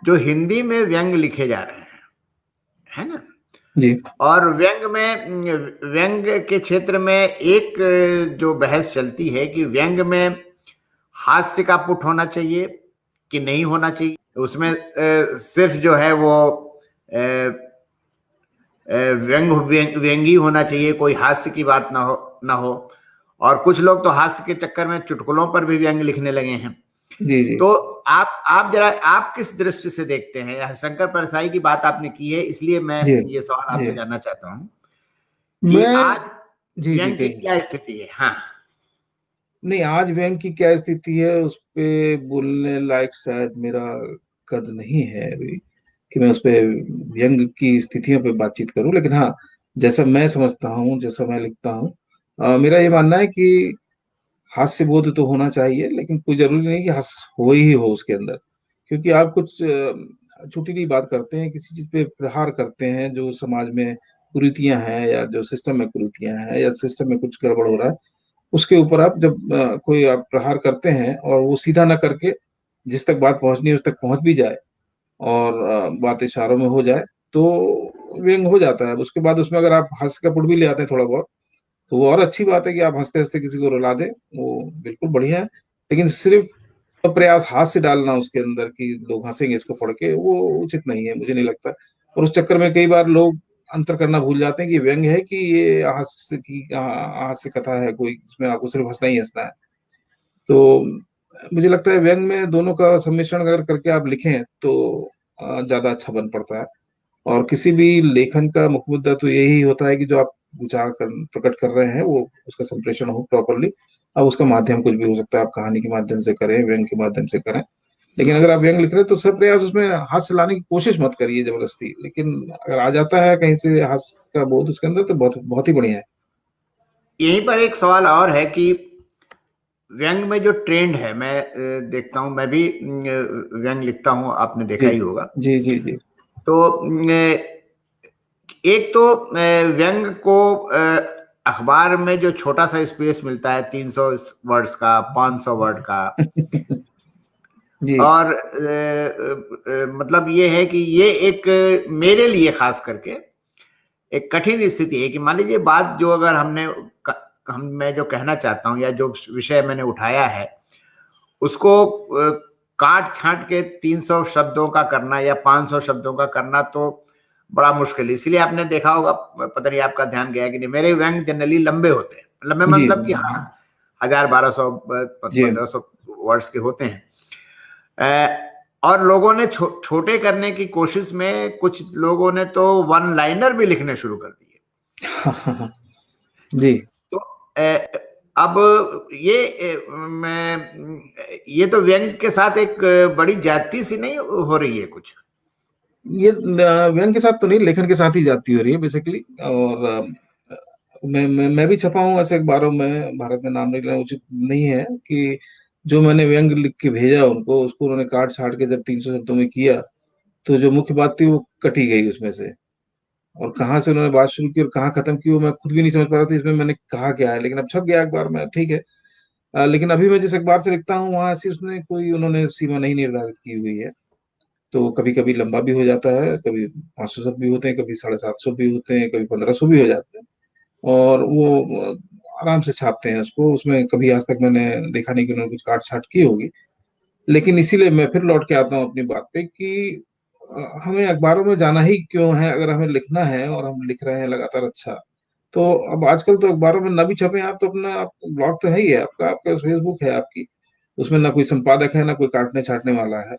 S1: जो हिंदी में व्यंग लिखे जा रहे हैं, है ना,
S2: जी
S1: और व्यंग में, व्यंग के क्षेत्र में एक जो बहस चलती है कि व्यंग में हास्य का पुट होना चाहिए कि नहीं होना चाहिए, उसमें सिर्फ जो है वो व्यंगी होना चाहिए, कोई हास्य की बात ना हो। और कुछ लोग तो हास्य के चक्कर में चुटकुलों पर भी व्यंग लिखने लगे हैं।
S2: जी जी
S1: तो आप जरा, आप किस दृष्टि से देखते हैं? हरिशंकर परसाई की बात आपने की है, इसलिए मैं
S2: जी
S1: ये सवाल
S2: जी।
S1: आपसे जानना चाहता हूँ कि
S2: मैं
S1: आज
S2: जी जी
S1: व्यंग की
S2: कहिए।
S1: क्या स्थिति है? हाँ।
S2: नहीं, आज व्यंग की क्या स्थिति है उस पे बोलने लायक शायद मेरा कद नहीं है अभी, कि मैं उस पे व्यंग की स्थितियों पे बातचीत करूं। लेकिन हाँ, जैसा मैं समझता हूँ, जैसा मैं लिखता हूँ, मेरा ये मानना है कि हास्य बोध तो होना चाहिए, लेकिन कोई जरूरी नहीं कि हंस हो ही हो उसके अंदर। क्योंकि आप कुछ छोटी सी बात करते हैं, किसी चीज पे प्रहार करते हैं जो समाज में कुरीतियां हैं, या जो सिस्टम में कुरीतियां हैं, या सिस्टम में कुछ गड़बड़ हो रहा है, उसके ऊपर आप जब कोई आप प्रहार करते हैं और वो सीधा ना करके जिस तक बात पहुंचनी है उस तक पहुंच भी जाए, और बात इशारों में हो जाए, तो व्यंग हो जाता है। उसके बाद उसमें अगर आप हास्य का पुट भी ले आते हैं थोड़ा बहुत, तो वो और अच्छी बात है कि आप हंसते हंसते किसी को रुला दें, वो बिल्कुल बढ़िया है। लेकिन सिर्फ प्रयास हास्य डालना उसके अंदर कि लोग हंसेंगे इसको पढ़ के, वो उचित नहीं है, मुझे नहीं लगता। और उस चक्कर में कई बार लोग अंतर करना भूल जाते हैं कि व्यंग है कि ये हास्य कथा है कोई, इसमें आपको सिर्फ हंसना ही हंसना है। तो मुझे लगता है व्यंग में दोनों का सम्मिश्रण अगर करके आप लिखें तो ज्यादा अच्छा बन पड़ता है। और किसी भी लेखन का मुख्य मुद्दा तो यही होता है कि जो आप प्रकट कर रहे हैं वो उसका संप्रेषण हो प्रॉपरली। अब उसका माध्यम कुछ भी हो सकता है, आप कहानी के माध्यम से करें, व्यंग के माध्यम से करें। लेकिन अगर आप व्यंग लिख रहे हैं तो सब प्रयास उसमें हास्य लाने की कोशिश मत करिए जबरदस्ती। लेकिन अगर आ जाता है कहीं से हास्य का बोध उसके अंदर, तो बहुत बहुत ही बढ़िया है।
S1: यहीं पर एक सवाल और है कि व्यंग में जो ट्रेंड है, मैं देखता हूं, मैं भी व्यंग लिखता हूं, आपने देखा
S2: जी
S1: ही होगा।
S2: जी जी जी
S1: तो एक तो व्यंग को अखबार में जो छोटा सा स्पेस मिलता है, 300 वर्ड्स का, 500 वर्ड का,
S2: जी
S1: और मतलब ये है कि ये एक मेरे लिए खास करके एक कठिन स्थिति है कि मान लीजिए बात जो अगर मैं जो कहना चाहता हूं या जो विषय मैंने उठाया है उसको काट छांट के 300 शब्दों का करना या 500 शब्दों का करना तो बड़ा मुश्किल है। इसलिए आपने देखा होगा, पता नहीं आपका ध्यान गया कि नहीं, मेरे व्यंग जनरली लंबे होते हैं, लंबे
S2: जी
S1: मतलब कि हाँ, 1000, 1200,
S2: जी
S1: 1500 वर्ड्स के होते हैं। और लोगों ने छोटे करने की कोशिश में कुछ लोगों ने तो वन लाइनर भी लिखने शुरू कर दिए।
S2: जी।
S1: तो अब ये तो व्यंग के साथ एक बड़ी जाति सी नहीं हो रही है कुछ?
S2: ये व्यंग के साथ तो नहीं, लेखन के साथ ही जाती हो रही है बेसिकली। और मैं भी छपा हूँ ऐसे अखबारों में, भारत में नाम निकलना उचित नहीं है, कि जो मैंने व्यंग लिख के भेजा उनको, उसको उन्होंने काट छाट के जब 300 शब्दों में किया, तो जो मुख्य बात थी वो कटी गई उसमें से। और कहाँ से उन्होंने बात शुरू की और कहाँ खत्म की वो मैं खुद भी नहीं समझ पा रहा था इसमें मैंने कहा क्या है। लेकिन अब छप गया अखबार में, ठीक है। लेकिन अभी मैं जिस अखबार से लिखता हूँ वहां ऐसी उसने कोई उन्होंने सीमा नहीं निर्धारित की हुई है। तो कभी कभी लंबा भी हो जाता है, कभी 500 शब्द भी होते हैं, कभी 750 भी होते हैं, कभी 1500 भी हो जाते हैं। और वो आराम से छापते हैं उसको, उसमें कभी आज तक मैंने देखा नहीं कि उन्होंने कुछ काट छाट की होगी। लेकिन इसीलिए मैं फिर लौट के आता हूँ अपनी बात पे कि हमें अखबारों में जाना ही क्यों है अगर हमें लिखना है और हम लिख रहे हैं लगातार। अच्छा, तो अब आजकल तो अखबारों में न भी छपे आप तो अपना ब्लॉग तो है ही है आपका, आपका फेसबुक है आपकी, उसमें ना कोई संपादक है ना कोई काटने छाटने वाला है।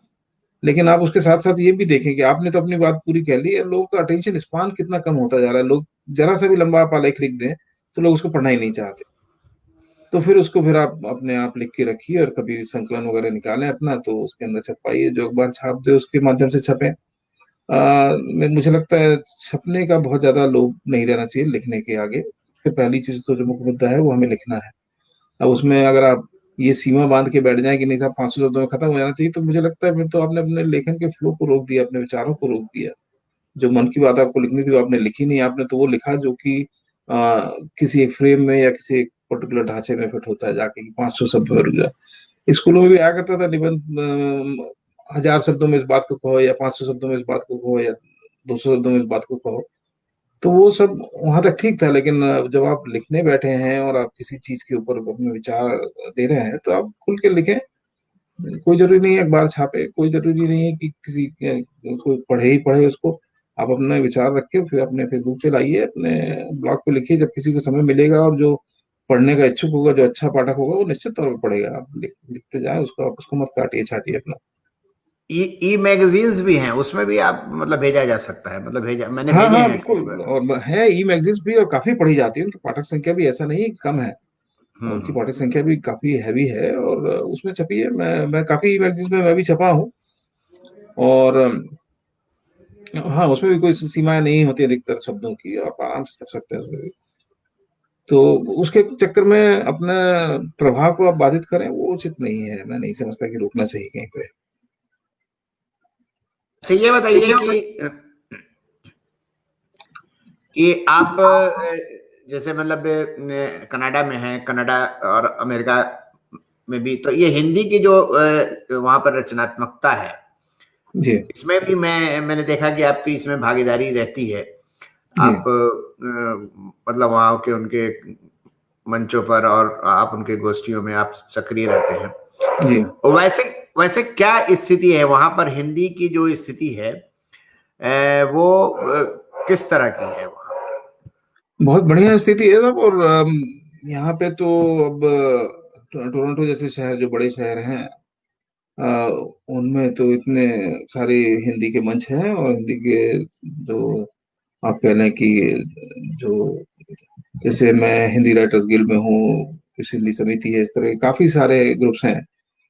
S2: लेकिन आप उसके साथ साथ ये भी देखें कि आपने तो अपनी बात पूरी कह ली है, लोगों का अटेंशन स्पान कितना कम होता जा रहा है। लोग जरा सा भी लंबा आप आलेख लिख दें तो लोग उसको पढ़ना ही नहीं चाहते। तो फिर उसको फिर आप अपने आप लिख के रखिए और कभी संकलन वगैरह निकालें अपना, तो उसके अंदर छपाइए, जो अखबार छाप दे उसके माध्यम से छपे। मुझे लगता है छपने का बहुत ज्यादा लोभ नहीं रहना चाहिए लिखने के आगे। सबसे पहली चीज तो जो मुख्य मुद्दा है वो हमें लिखना है। अब उसमें अगर आप ये सीमा बांध के बैठ जाए कि नहीं साहब 500 शब्दों में खत्म हो जाना चाहिए, तो मुझे लगता है फिर तो आपने अपने लेखन के फ्लो को रोक दिया, अपने विचारों को रोक दिया। जो मन की बात आपको लिखनी थी वो आपने लिखी नहीं, आपने तो वो लिखा जो कि किसी एक फ्रेम में या किसी एक पर्टिकुलर ढांचे में फिट होता है जाके कि 500 शब्द में रुक जाए। स्कूलों में भी आया करता था निबंध, 1000 शब्दों में इस बात को कहो, या 500 शब्दों में इस बात को कहो, या 200 शब्दों में इस बात को कहो। तो वो सब वहां तक ठीक था। लेकिन जब आप लिखने बैठे हैं और आप किसी चीज के ऊपर अपने विचार दे रहे हैं, तो आप खुल के लिखें। कोई जरूरी नहीं है अखबार छापे, कोई जरूरी नहीं है कि किसी कोई पढ़े ही पढ़े उसको। आप अपने विचार रख के फिर अपने फेसबुक पे लाइए, अपने ब्लॉग पे लिखिए जब किसी को समय मिलेगा, और जो पढ़ने का इच्छुक होगा, जो अच्छा पाठक होगा, वो निश्चित तौर पर पढ़ेगा। आप लिखते जाए उसको, आप उसको मत काटिए छाटिए अपना।
S1: ई मैगजीन्स भी हैं, उसमें भी आप मतलब भेजा जा सकता है, मतलब भेजा, मैंने
S2: हाँ
S1: भेजे
S2: हाँ
S1: हैं कई
S2: बिल्कुल,
S1: बार।
S2: और है ई मैगजीन्स भी, और काफी पढ़ी जाती है। उनकी पाठक संख्या भी ऐसा नहीं है कि कम है, उनकी
S1: हम्म।
S2: पाठक संख्या भी काफी हैवी है, और उसमें छपी है। मैं काफी ई मैगजीन्स में मैं भी छपा हूँ। और हाँ, उसमें भी कोई सीमाएं नहीं होती अधिकतर शब्दों की, आप आराम से छप सकते हैं उसमें भी। तो उसके चक्कर में अपने प्रभाव को आप बाधित करें, वो उचित नहीं है। मैं नहीं समझता कि रोकना चाहिए कहीं पे।
S1: अच्छा ये बताइए कि आप जैसे मतलब कनाडा में हैं, कनाडा और अमेरिका में भी, तो ये हिंदी की जो वहां पर रचनात्मकता है,
S2: जी
S1: इसमें भी मैंने देखा कि आपकी इसमें भागीदारी रहती है।
S2: जी
S1: आप मतलब वहाँ के उनके मंचों पर और आप उनके गोष्ठियों में आप सक्रिय रहते हैं।
S2: जी।
S1: वैसे वैसे क्या स्थिति है वहां पर, हिंदी की जो स्थिति है वो किस तरह की है वहाँ?
S2: बहुत बढ़िया स्थिति है सब। और यहाँ पे तो अब टोरंटो जैसे शहर, जो बड़े शहर हैं, अ, उनमें तो इतने सारे हिंदी के मंच हैं, और हिंदी के जो आप कह लें कि जो, जैसे मैं हिंदी राइटर्स गिल्ड में हूँ, कुछ हिंदी समिति है, इस तरह के काफी सारे ग्रुप्स हैं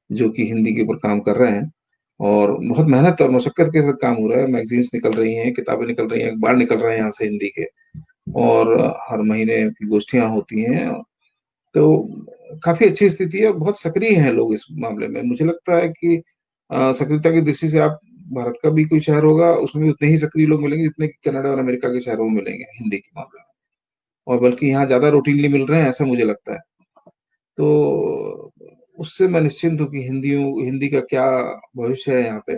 S2: जो कि हिंदी के ऊपर काम कर रहे हैं। और बहुत मेहनत और मशक्कत के साथ काम हो रहा है। मैगजीन्स निकल रही हैं, किताबें निकल रही हैं, अखबार निकल रहे हैं यहाँ से हिंदी के, और हर महीने की गोष्ठियां होती हैं। तो काफी अच्छी स्थिति है, बहुत सक्रिय हैं लोग इस मामले में। मुझे लगता है कि सक्रियता की दृष्टि से आप, भारत का भी कोई शहर होगा, उसमें भी उतने ही सक्रिय लोग मिलेंगे जितने कि कनाडा और अमेरिका के शहरों में मिलेंगे हिंदी के मामले में। और बल्कि यहाँ ज्यादा रूटीनली मिल रहे हैं, ऐसा मुझे लगता है। तो उससे मैं निश्चिंत हूँ कि हिंदी का क्या भविष्य है यहाँ पे।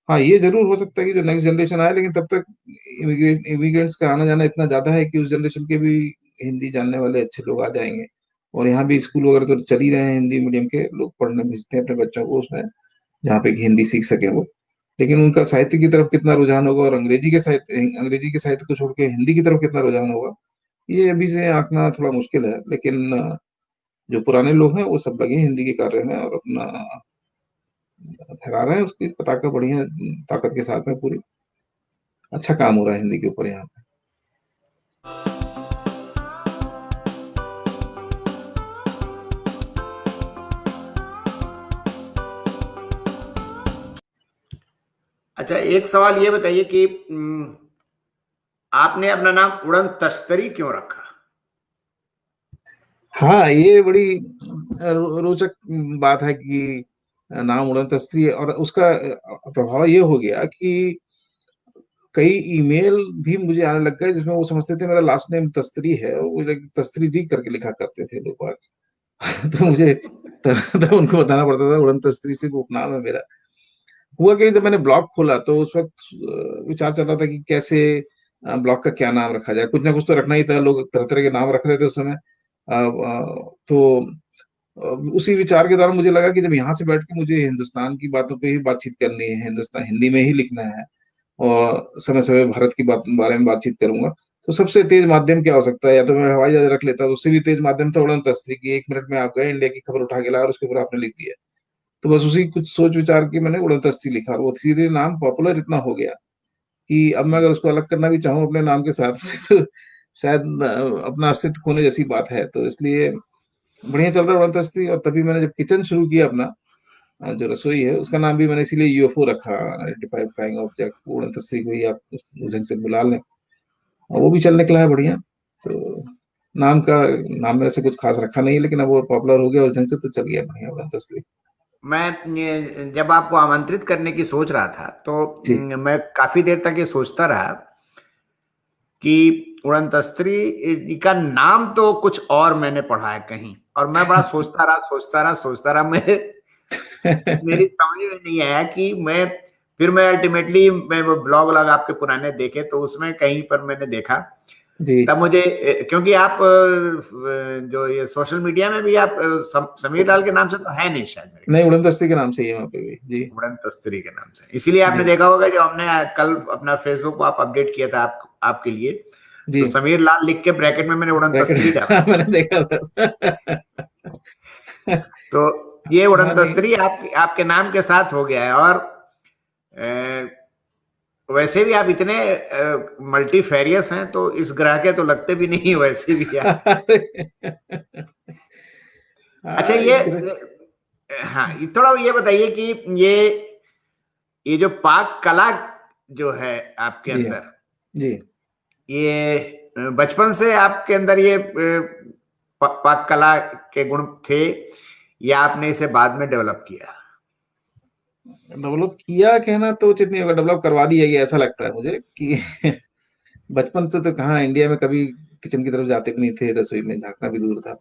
S2: हाँ, ये जरूर हो सकता है कि जो नेक्स्ट जनरेशन आए, लेकिन तब तक इमिग्रेंट्स का आना जाना इतना ज्यादा है कि उस जनरेशन के भी हिंदी जानने वाले अच्छे लोग आ जाएंगे। और यहाँ भी स्कूल वगैरह तो चल ही रहे हैं, हिंदी मीडियम के लोग पढ़ने भेजते हैं अपने बच्चों को उसमें, जहाँ पे कि हिंदी सीख सके वो। लेकिन उनका साहित्य की तरफ कितना रुझान होगा, और अंग्रेजी के साहित्य को छोड़ के हिंदी की तरफ कितना रुझान होगा, ये अभी से आंकना थोड़ा मुश्किल है। लेकिन जो पुराने लोग हैं वो सब लगे हैं हिंदी के कार्य में, और अपना फहरा रहे हैं उसकी पताका बढ़िया ताकत के साथ में पूरी। अच्छा काम हो रहा है हिंदी के ऊपर यहाँ पे।
S1: अच्छा एक सवाल ये बताइए कि आपने अपना नाम उड़न तश्तरी क्यों रखा?
S2: हाँ, ये बड़ी रोचक बात है कि नाम उड़न तस्त्री है, और उसका प्रभाव ये हो गया कि कई ईमेल भी मुझे आने लग गए जिसमें वो समझते थे मेरा लास्ट नेम तस्त्री है, वो तस्त्री जी करके लिखा करते थे लोग बाग। तो मुझे तब उनको बताना पड़ता था उड़न तस्त्री सिर्फ उपनाम है मेरा। हुआ कि जब मैंने ब्लॉग खोला तो उस वक्त विचार चल रहा था कि कैसे ब्लॉग का क्या नाम रखा जाए। कुछ ना कुछ तो रखना ही था, लोग तरह तरह के नाम रख रहे थे उस समय। तो उसी विचार के दौरान मुझे लगा कि जब यहाँ से बैठ के मुझे हिंदुस्तान की बातों पे ही बातचीत करनी है, हिंदुस्तान हिंदी में ही लिखना है, और समय समय भारत की बारे में बातचीत करूंगा, तो सबसे तेज माध्यम क्या हो सकता है? या तो मैं हवाई जहाज रख लेता, तो उससे भी तेज माध्यम था उड़न तस्त्री की। 1 मिनट में आप गए, इंडिया की खबर उठा के लाए और उसके ऊपर आपने लिख दिया। तो बस उसी कुछ सोच विचार के मैंने उड़न तस्त्री लिखा, और वो धीरे धीरे नाम पॉपुलर इतना हो गया कि अब मैं अगर उसको अलग करना भी चाहूँ अपने नाम के साथ से, तो शायद अपना अस्तित्व खोने जैसी बात है। तो इसलिए बढ़िया चल रहा है उड़न तस्त्री। और तभी मैंने जब किचन शुरू किया अपना, जो रसोई है, उसका नाम भी मैंने इसीलिए यूएफओ रखा, आइडेंटिफाइड फ्लाइंग ऑब्जेक्ट। उड़न तस्त्री को ही आप उस ढंग से बुला लें, और वो भी चल निकला है बढ़िया। तो नाम का नाम में ऐसे कुछ खास रखा नहीं है, लेकिन अब वो पॉपुलर हो गया उस ढंग से, तो चल गया बढ़िया उड़न तस्त्री।
S1: जब आपको आमंत्रित करने की सोच रहा था तो
S2: जी
S1: मैं काफी देर तक ये सोचता रहा कि उड़न तस्त्री का नाम तो कुछ और मैंने पढ़ा है कहीं, और मैं बड़ा सोचता रहा मेरी समझ में नहीं आया कि मैं अल्टीमेटली मैं वो ब्लॉग व्लॉग आपके पुराने देखे तो उसमें कहीं पर मैंने देखा।
S2: जी।
S1: तब मुझे क्योंकि आप जो ये सोशल मीडिया में भी आप समीर लाल के नाम से तो है नहीं शायद मेरे ख्याल
S2: नहीं,
S1: से,
S2: उड़न दस्ती के नाम से ही है वहाँ पे भी। जी
S1: उड़न तस्तरी के नाम से। इसीलिए आपने
S2: जी
S1: देखा होगा जो हमने कल अपना फेसबुक पर आप अपडेट किया था आपके लिए,
S2: जी।
S1: तो समीर लाल लिख के ब्रैकेट में मैंने उड़न तस्तरी डाला।
S2: ब्रैकेट मैंने देखा था।
S1: तो ये उड़न
S2: हाँ नहीं,
S1: तस्तरी आपके नाम के साथ हो गया है। और वैसे भी आप इतने मल्टीफेरियस हैं, तो इस ग्रह के तो लगते भी नहीं वैसे भी आप। अच्छा,
S2: हाँ एक,
S1: हाँ, ये थोड़ा ये बताइए कि ये ये जो पाक कला जो है आपके
S2: जी
S1: अंदर,
S2: जी।
S1: ये बचपन से आपके अंदर ये पाक कला के गुण थे, या आपने इसे बाद में डेवलप किया?
S2: डेवलप किया कहना तो उचित नहीं होगा, डेवलप करवा दिया गया ऐसा लगता है मुझे कि बचपन से तो कहाँ इंडिया में कभी किचन की तरफ जाते भी नहीं थे, रसोई में झांकना भी दूर था।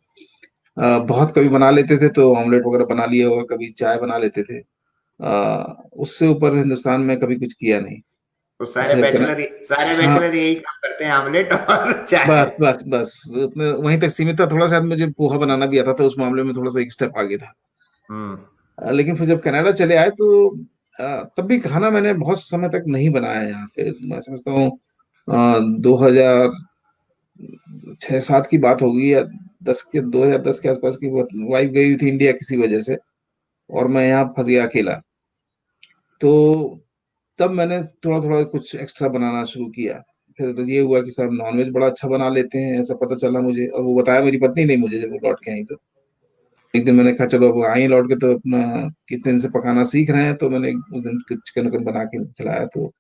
S2: बहुत कभी बना लेते थे तो ऑमलेट वगैरह बना लिया होगा, कभी चाय बना लेते थे। उससे ऊपर हिंदुस्तान में कभी कुछ किया नहीं।
S1: तो
S2: जैसे
S1: सारे
S2: हाँ,
S1: बैचलर यही काम करते हैं, आमलेट और चाय।
S2: बस बस बस उतने वहीं तक सीमित था। थोड़ा शायद मुझे पोहा बनाना भी आता था, उस मामले में थोड़ा सा एक स्टेप आगे था।
S1: हम्म।
S2: लेकिन फिर जब कनाडा चले आए तो तब भी खाना मैंने बहुत समय तक नहीं बनाया यहाँ पे। मैं समझता हूँ 2006-07 की बात होगी, या 2010 के आसपास की। वाइफ गई हुई थी इंडिया किसी वजह से, और मैं यहाँ फंस गया अकेला। तो तब मैंने थोड़ा थोड़ा कुछ एक्स्ट्रा बनाना शुरू किया। फिर ये हुआ कि साहब नॉनवेज बड़ा अच्छा बना लेते हैं, ऐसा पता चला मुझे, और वो बताया मेरी पत्नी ने मुझे जब वो लौट के आई तो। एक दिन मैंने कहा चलो अब आई लौट के तो अपना कितने दिन से पकाना सीख रहे हैं, तो मैंने उस दिन चिकन विकन बना के खिलाया। तो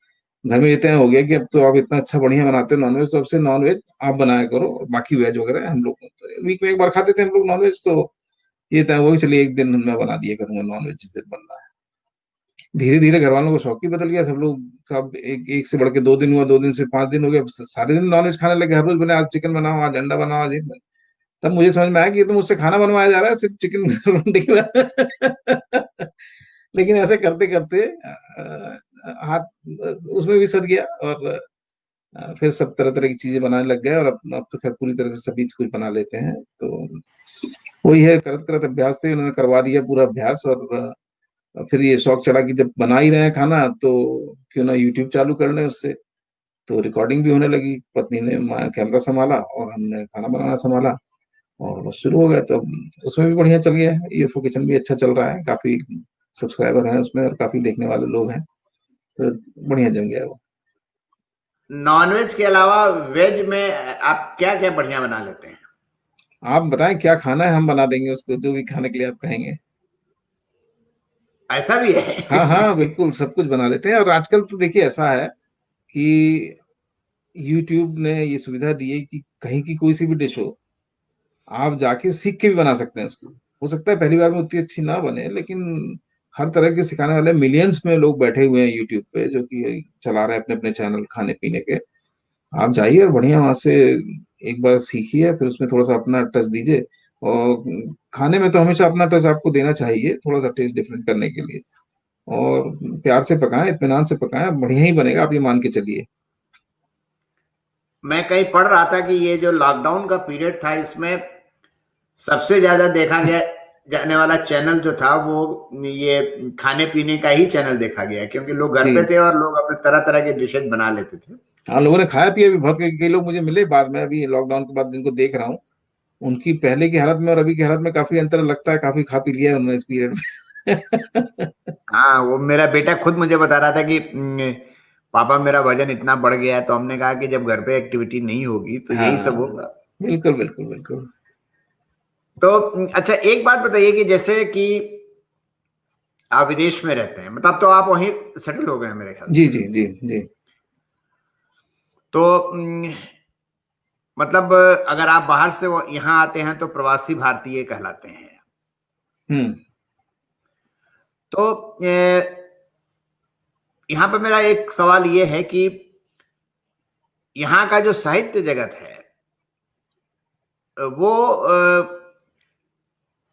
S2: घर में इतना हो गया कि अब तो आप इतना अच्छा बढ़िया बनाते हो नॉनवेज, तो अब से नॉनवेज आप बनाया करो, और बाकी वेज वगैरह हम लोग वीक में एक बार खाते थे हम लोग नॉनवेज। तो ये तय हुआ कि चलिए एक दिन मैं बना दिया करूंगा नॉनवेज जिस दिन बनना है। धीरे धीरे घर वालों को शौक ही बदल गया, सब लोग सब एक से बढ़ के 2 दिन हुआ, 2 दिन से 5 दिन हो गए, सारे दिन नॉनवेज खाने लगे। हर रोज बने, आज चिकन बनाओ, आज अंडा बनाओ, आज ये। तब मुझे समझ में आया कि ये तो मुझसे खाना बनवाया जा रहा है, सिर्फ चिकन रोटी का। लेकिन ऐसे करते करते हाथ उसमें भी सद गया, और फिर सब तरह तरह की चीजें बनाने लग गए, और अब तो खैर पूरी तरह से सभी कुछ बना लेते हैं। तो वही है, करत करत अभ्यास से उन्होंने करवा दिया पूरा अभ्यास। और फिर ये शौक चढ़ा कि जब बना ही रहे हैं खाना तो क्यों ना यूट्यूब चालू कर लें उससे। तो रिकॉर्डिंग भी होने लगी, पत्नी ने कैमरा संभाला और हमने खाना बनाना संभाला, और बस शुरू हो गया। तो उसमें भी बढ़िया चल गया है, यूएफओ किचन भी अच्छा चल रहा है, काफी सब्सक्राइबर हैं उसमें और काफी देखने वाले लोग हैं। तो बढ़िया जम गया वो।
S1: नॉनवेज के अलावा वेज में आप क्या क्या बढ़िया बना लेते हैं?
S2: आप बताएं क्या खाना है, हम बना देंगे उसको, जो भी खाने के लिए आप कहेंगे।
S1: ऐसा भी है?
S2: हाँ हाँ बिल्कुल, सब कुछ बना लेते हैं। और आजकल तो देखिए ऐसा है कि यूट्यूब ने ये सुविधा दी है कि कहीं की कोई सी भी डिश हो, आप जाके सीख के भी बना सकते हैं उसको। हो सकता है पहली बार में उतनी अच्छी ना बने, लेकिन हर तरह के सिखाने वाले मिलियंस में लोग बैठे हुए हैं यूट्यूब पे, जो कि चला रहे हैं अपने अपने चैनल खाने पीने के। आप जाइए और बढ़िया वहां से एक बार सीखिए, फिर उसमें थोड़ा सा अपना टच दीजिए। और खाने में तो हमेशा अपना टच आपको देना चाहिए, थोड़ा सा टेस्ट डिफरेंट करने के लिए। और प्यार से पकाएं, इत्मीनान से पकाएं, बढ़िया ही बनेगा, आप ये मान के चलिए।
S1: मैं कहीं पढ़ रहा था कि ये जो लॉकडाउन का पीरियड था, इसमें सबसे ज्यादा देखा गया जाने वाला चैनल जो था वो ये खाने पीने का ही चैनल देखा गया, क्योंकि लोग घर पे
S2: जी
S1: थे और लोग अपने तरह तरह के डिशेज बना लेते थे।
S2: हाँ, लोगों ने खाया पिया भी बहुत, कई लोग मुझे मिले बाद में, अभी लॉकडाउन के बाद जिनको देख रहा हूँ, उनकी पहले की हालत में और अभी की हालत में काफी अंतर लगता है, काफी खा पी लिया है उन्होंने इस पीरियड में।
S1: हाँ, वो मेरा बेटा खुद मुझे बता रहा था कि पापा मेरा वजन इतना बढ़ गया है। तो हमने कहा कि जब घर पे एक्टिविटी नहीं होगी तो यही सब
S2: हाँ
S1: होगा।
S2: बिल्कुल बिल्कुल बिल्कुल।
S1: तो अच्छा, एक बात बताइए कि जैसे कि आप विदेश में रहते हैं, मतलब तो आप वहीं सेटल हो गए हैं मेरे ख्याल
S2: जी
S1: से।
S2: जी जी जी।
S1: तो मतलब अगर आप बाहर से यहाँ आते हैं तो प्रवासी भारतीय कहलाते हैं।
S2: हम्म।
S1: तो यहाँ पे मेरा एक सवाल ये है कि यहाँ का जो साहित्य जगत है वो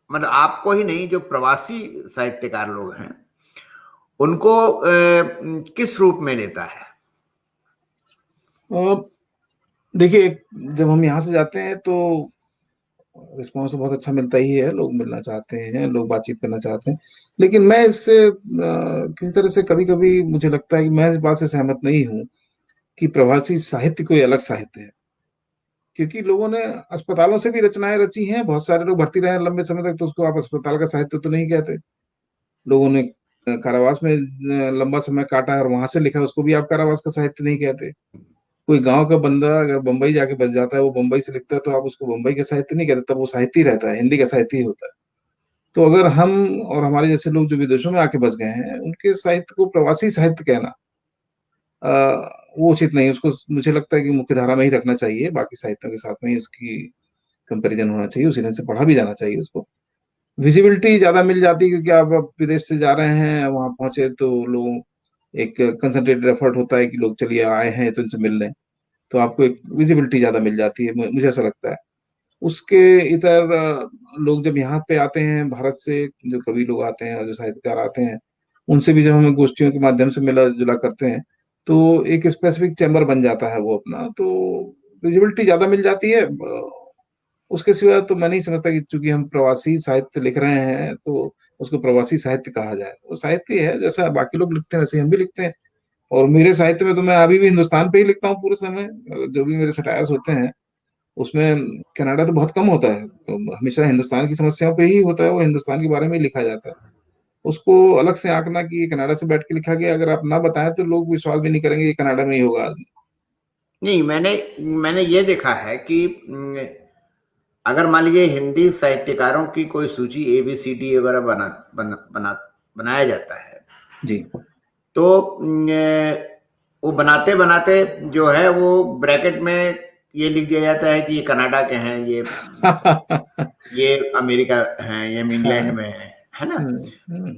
S1: मतलब आपको ही नहीं, जो प्रवासी साहित्यकार लोग हैं उनको किस रूप में लेता है?
S2: और देखिए, जब हम यहाँ से जाते हैं तो रिस्पॉन्स तो बहुत अच्छा मिलता ही है, लोग मिलना चाहते हैं, लोग बातचीत करना चाहते हैं। लेकिन मैं इससे किसी तरह से कभी कभी मुझे लगता है कि मैं इस बात से सहमत नहीं हूँ कि प्रवासी साहित्य कोई अलग साहित्य है। क्योंकि लोगों ने अस्पतालों से भी रचनाएं रची हैं, बहुत सारे लोग भर्ती रहे हैं लंबे समय तक, तो उसको आप अस्पताल का साहित्य तो नहीं कहते। लोगों ने कारावास में लंबा समय काटा है और वहां से लिखा, उसको भी आप कारावास का साहित्य नहीं कहते। कोई गांव का बंदा अगर बंबई जाके बस जाता है, वो बंबई से लिखता है, तो आप उसको बंबई का साहित्य नहीं कहते, तब वो साहित्य ही रहता है, हिंदी का साहित्य ही होता है। तो अगर हम और हमारे जैसे लोग जो विदेशों में आके बस गए हैं, उनके साहित्य को प्रवासी साहित्य कहना अ, वो उचित नहीं। उसको मुझे लगता है कि मुख्य धारा में ही रखना चाहिए, बाकी साहित्यों के साथ में ही उसकी कंपैरिजन होना चाहिए, उसी ढंग से पढ़ा भी जाना चाहिए उसको। विजिबिलिटी ज्यादा मिल जाती है, क्योंकि आप अब विदेश से जा रहे हैं, वहां पहुंचे तो लोग एक कंसंट्रेटेड एफर्ट होता है कि लोग चलिए आए हैं तो इनसे मिल लें, तो आपको एक विजिबिलिटी ज्यादा मिल जाती है, मुझे ऐसा लगता है। उसके इतर लोग जब यहाँ पे आते हैं भारत से, जो कवि लोग आते हैं और जो साहित्यकार आते हैं, उनसे भी जब हमें गोष्ठियों के माध्यम से मिला जुला करते हैं, तो एक स्पेसिफिक चैम्बर बन जाता है वो अपना, तो विजिबिलिटी ज्यादा मिल जाती है। उसके सिवा तो मैं नहीं समझता कि चूंकि हम प्रवासी साहित्य लिख रहे हैं तो उसको प्रवासी साहित्य कहा जाए। वो साहित्य है, जैसा बाकी लोग लिखते हैं वैसे ही हम भी लिखते हैं। और मेरे साहित्य में तो मैं अभी भी हिंदुस्तान पे ही लिखता हूँ पूरे समय। जो भी मेरे सटायर्स होते हैं उसमें कनाडा तो बहुत कम होता है, तो हमेशा हिंदुस्तान की समस्याओं पे ही होता है, वो हिंदुस्तान के बारे में ही लिखा जाता है। उसको अलग से आंकना कि ये कनाडा से बैठ के लिखा गया, अगर आप ना बताएं तो लोग विश्वास भी नहीं करेंगे कि कनाडा में ही होगा आदमी।
S1: नहीं, मैंने मैंने ये देखा है कि अगर मान लीजिए हिंदी साहित्यकारों की कोई सूची ABCD वगैरह बनाया जाता है,
S2: जी।
S1: तो वो बनाते बनाते जो है वो ब्रैकेट में ये लिख दिया जाता है कि ये कनाडा के हैं, ये अमेरिका हैं, ये इंग्लैंड में है ना।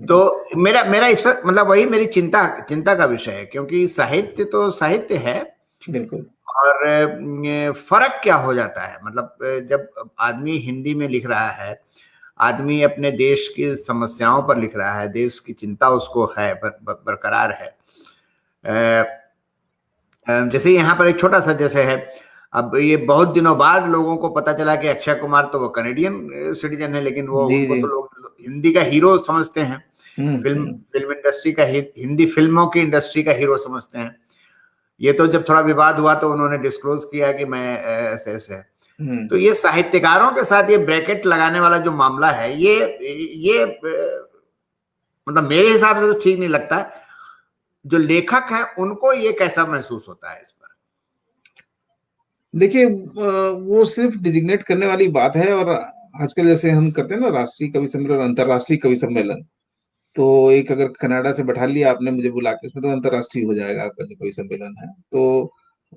S1: तो मेरा मेरा इस पर मतलब वही मेरी चिंता का विषय है, क्योंकि साहित्य तो साहित्य है।
S2: बिल्कुल।
S1: और फर्क क्या हो जाता है, मतलब जब आदमी हिंदी में लिख रहा है, आदमी अपने देश की समस्याओं पर लिख रहा है, देश की चिंता उसको है, बरकरार है। जैसे यहाँ पर एक छोटा सा जैसे है, अब ये बहुत दिनों बाद लोगों को पता चला कि अक्षय कुमार तो वो कनेडियन सिटीजन है, लेकिन वो
S2: जी
S1: उनको
S2: जी।
S1: तो लोग हिंदी का हीरो समझते हैं। फिल्म फिल्म इंडस्ट्री का हिंदी फिल्मों की इंडस्ट्री का हीरो समझते हैं। ये तो जब थोड़ा विवाद हुआ तो उन्होंने डिस्क्लोज किया कि मैं ऐसे ऐसे है। तो ये साहित्यकारों के साथ ये ब्रैकेट लगाने वाला जो मामला है, ये मतलब मेरे हिसाब से तो ठीक नहीं लगता। जो लेखक है उनको ये कैसा महसूस होता है इस पर?
S2: देखिए, वो सिर्फ डिजिग्नेट करने वाली बात है। और आजकल जैसे हम करते हैं ना राष्ट्रीय कवि सम्मेलन, अंतर्राष्ट्रीय कवि सम्मेलन, तो एक अगर कनाडा से बैठा लिया आपने मुझे बुला के, उसमें तो अंतर्राष्ट्रीय हो जाएगा आपका जो कोई सम्मेलन है। तो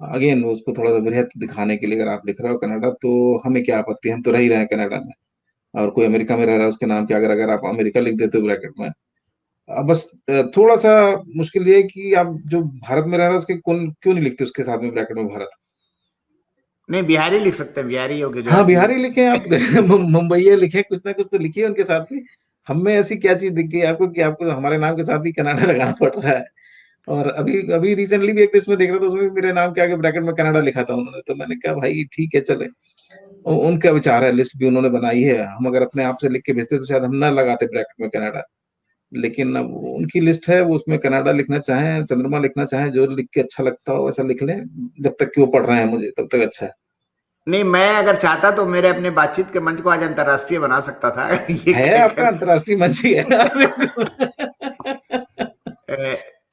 S2: अगेन उसको थोड़ा सा वृहत दिखाने के लिए अगर आप लिख रहे हो कनाडा, तो हमें क्या आपत्ति, हम तो रह ही रहे हैं कनाडा में। और कोई अमेरिका में रह रहा है, उसके नाम के अगर आप अमेरिका लिख देते हो ब्रैकेट में, बस थोड़ा सा मुश्किल ये है कि आप जो भारत में रह रहा है उसके कौन क्यों नहीं लिखते उसके साथ में ब्रैकेट में भारत।
S1: नहीं, बिहारी लिख सकते हैं, बिहारी हो
S2: हाँ,
S1: गुजराती
S2: बिहारी लिखे आप मुंबईया लिखे, कुछ ना कुछ तो लिखिए उनके साथ भी। हमें ऐसी क्या चीज दिख गई आपको कि आपको हमारे नाम के साथ ही कनाडा लगाना पड़ रहा है। और अभी अभी रिसेंटली भी एक लिस्ट में देख रहा था, उसमें भी मेरे नाम के आगे ब्रैकेट में कनाडा लिखा था उन्होंने। तो मैंने कहा भाई ठीक है चले, उनका विचार है, लिस्ट भी उन्होंने बनाई है। हम अगर अपने आप से लिख के भेजते तो शायद हम ना लगाते ब्रैकेट में कनाडा। लेकिन अब उनकी लिस्ट है, वो उसमें कनाडा लिखना चाहें, चंद्रमा लिखना चाहें, जो लिख के अच्छा लगता हो वैसा लिख लें। जब तक कि वो पढ़ रहे हैं मुझे तब तक अच्छा है।
S1: नहीं, मैं अगर चाहता तो मेरे अपने बातचीत के मंच को आज अंतर्राष्ट्रीय बना सकता था ये
S2: है आपका
S1: कहकर
S2: अंतर्राष्ट्रीय मंच ही है।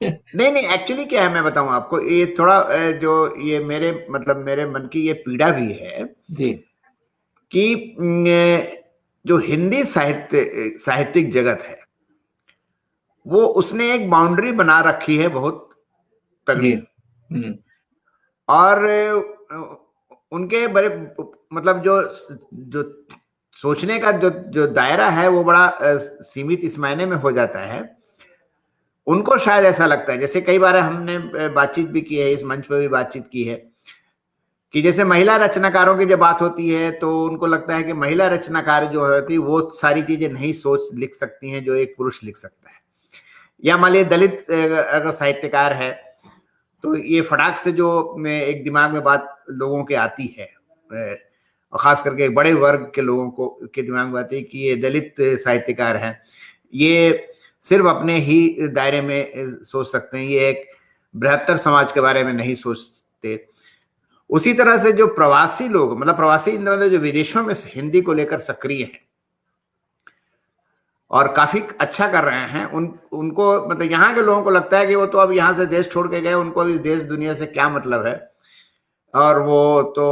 S1: नहीं नहीं, एक्चुअली क्या है मैं बताऊं आपको, ये थोड़ा जो ये मेरे मतलब मेरे मन की ये पीड़ा भी है
S2: जी।
S1: कि जो हिंदी साहित्यिक जगत है, वो उसने एक बाउंड्री बना रखी है बहुत
S2: जी।
S1: तगड़ी। और उनके बड़े मतलब जो जो सोचने का जो जो दायरा है वो बड़ा सीमित इस मायने में हो जाता है। उनको शायद ऐसा लगता है, जैसे कई बार हमने बातचीत भी की है, इस मंच पर भी बातचीत की है, कि जैसे महिला रचनाकारों की जब बात होती है तो उनको लगता है कि महिला रचनाकार जो होती है वो सारी चीजें नहीं सोच लिख सकती हैं जो एक पुरुष लिख सकता है। या मान लीजिए दलित अगर साहित्यकार है तो ये फटाक से जो एक दिमाग में बात लोगों के आती है, और खास करके बड़े वर्ग के लोगों को के दिमाग में आती है कि ये दलित साहित्यकार हैं, ये सिर्फ अपने ही दायरे में सोच सकते हैं, ये एक बृहत्तर समाज के बारे में नहीं सोचते। उसी तरह से जो प्रवासी लोग, मतलब प्रवासी मतलब जो विदेशों में हिंदी को लेकर सक्रिय हैं और काफी अच्छा कर रहे हैं, उनको मतलब यहाँ के लोगों को लगता है कि वो तो अब यहाँ से देश छोड़ के गए, उनको अब इस देश दुनिया से क्या मतलब है, और वो तो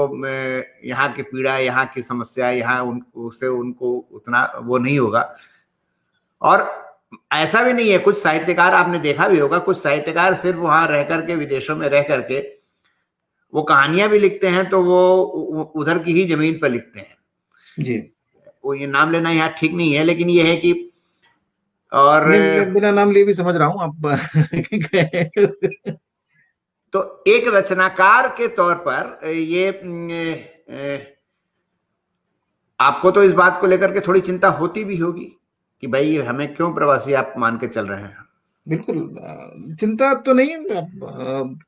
S1: यहाँ की पीड़ा, यहाँ की समस्या, यहाँ उससे उनको उतना वो नहीं होगा। और ऐसा भी नहीं है, कुछ साहित्यकार आपने देखा भी होगा, कुछ साहित्यकार सिर्फ वहां रह करके, विदेशों में रह करके वो कहानियां भी लिखते हैं, तो वो उधर की ही जमीन पर लिखते हैं।
S2: जी।
S1: वो ये नाम लेना यहाँ ठीक नहीं है, लेकिन ये है कि, और
S2: नहीं, मैं बिना नाम लिए भी समझ रहा हूँ आप।
S1: तो एक रचनाकार के तौर पर ये आपको तो इस बात को लेकर के थोड़ी चिंता होती भी होगी कि भाई हमें क्यों प्रवासी आप मान के चल रहे हैं।
S2: बिल्कुल, चिंता तो नहीं।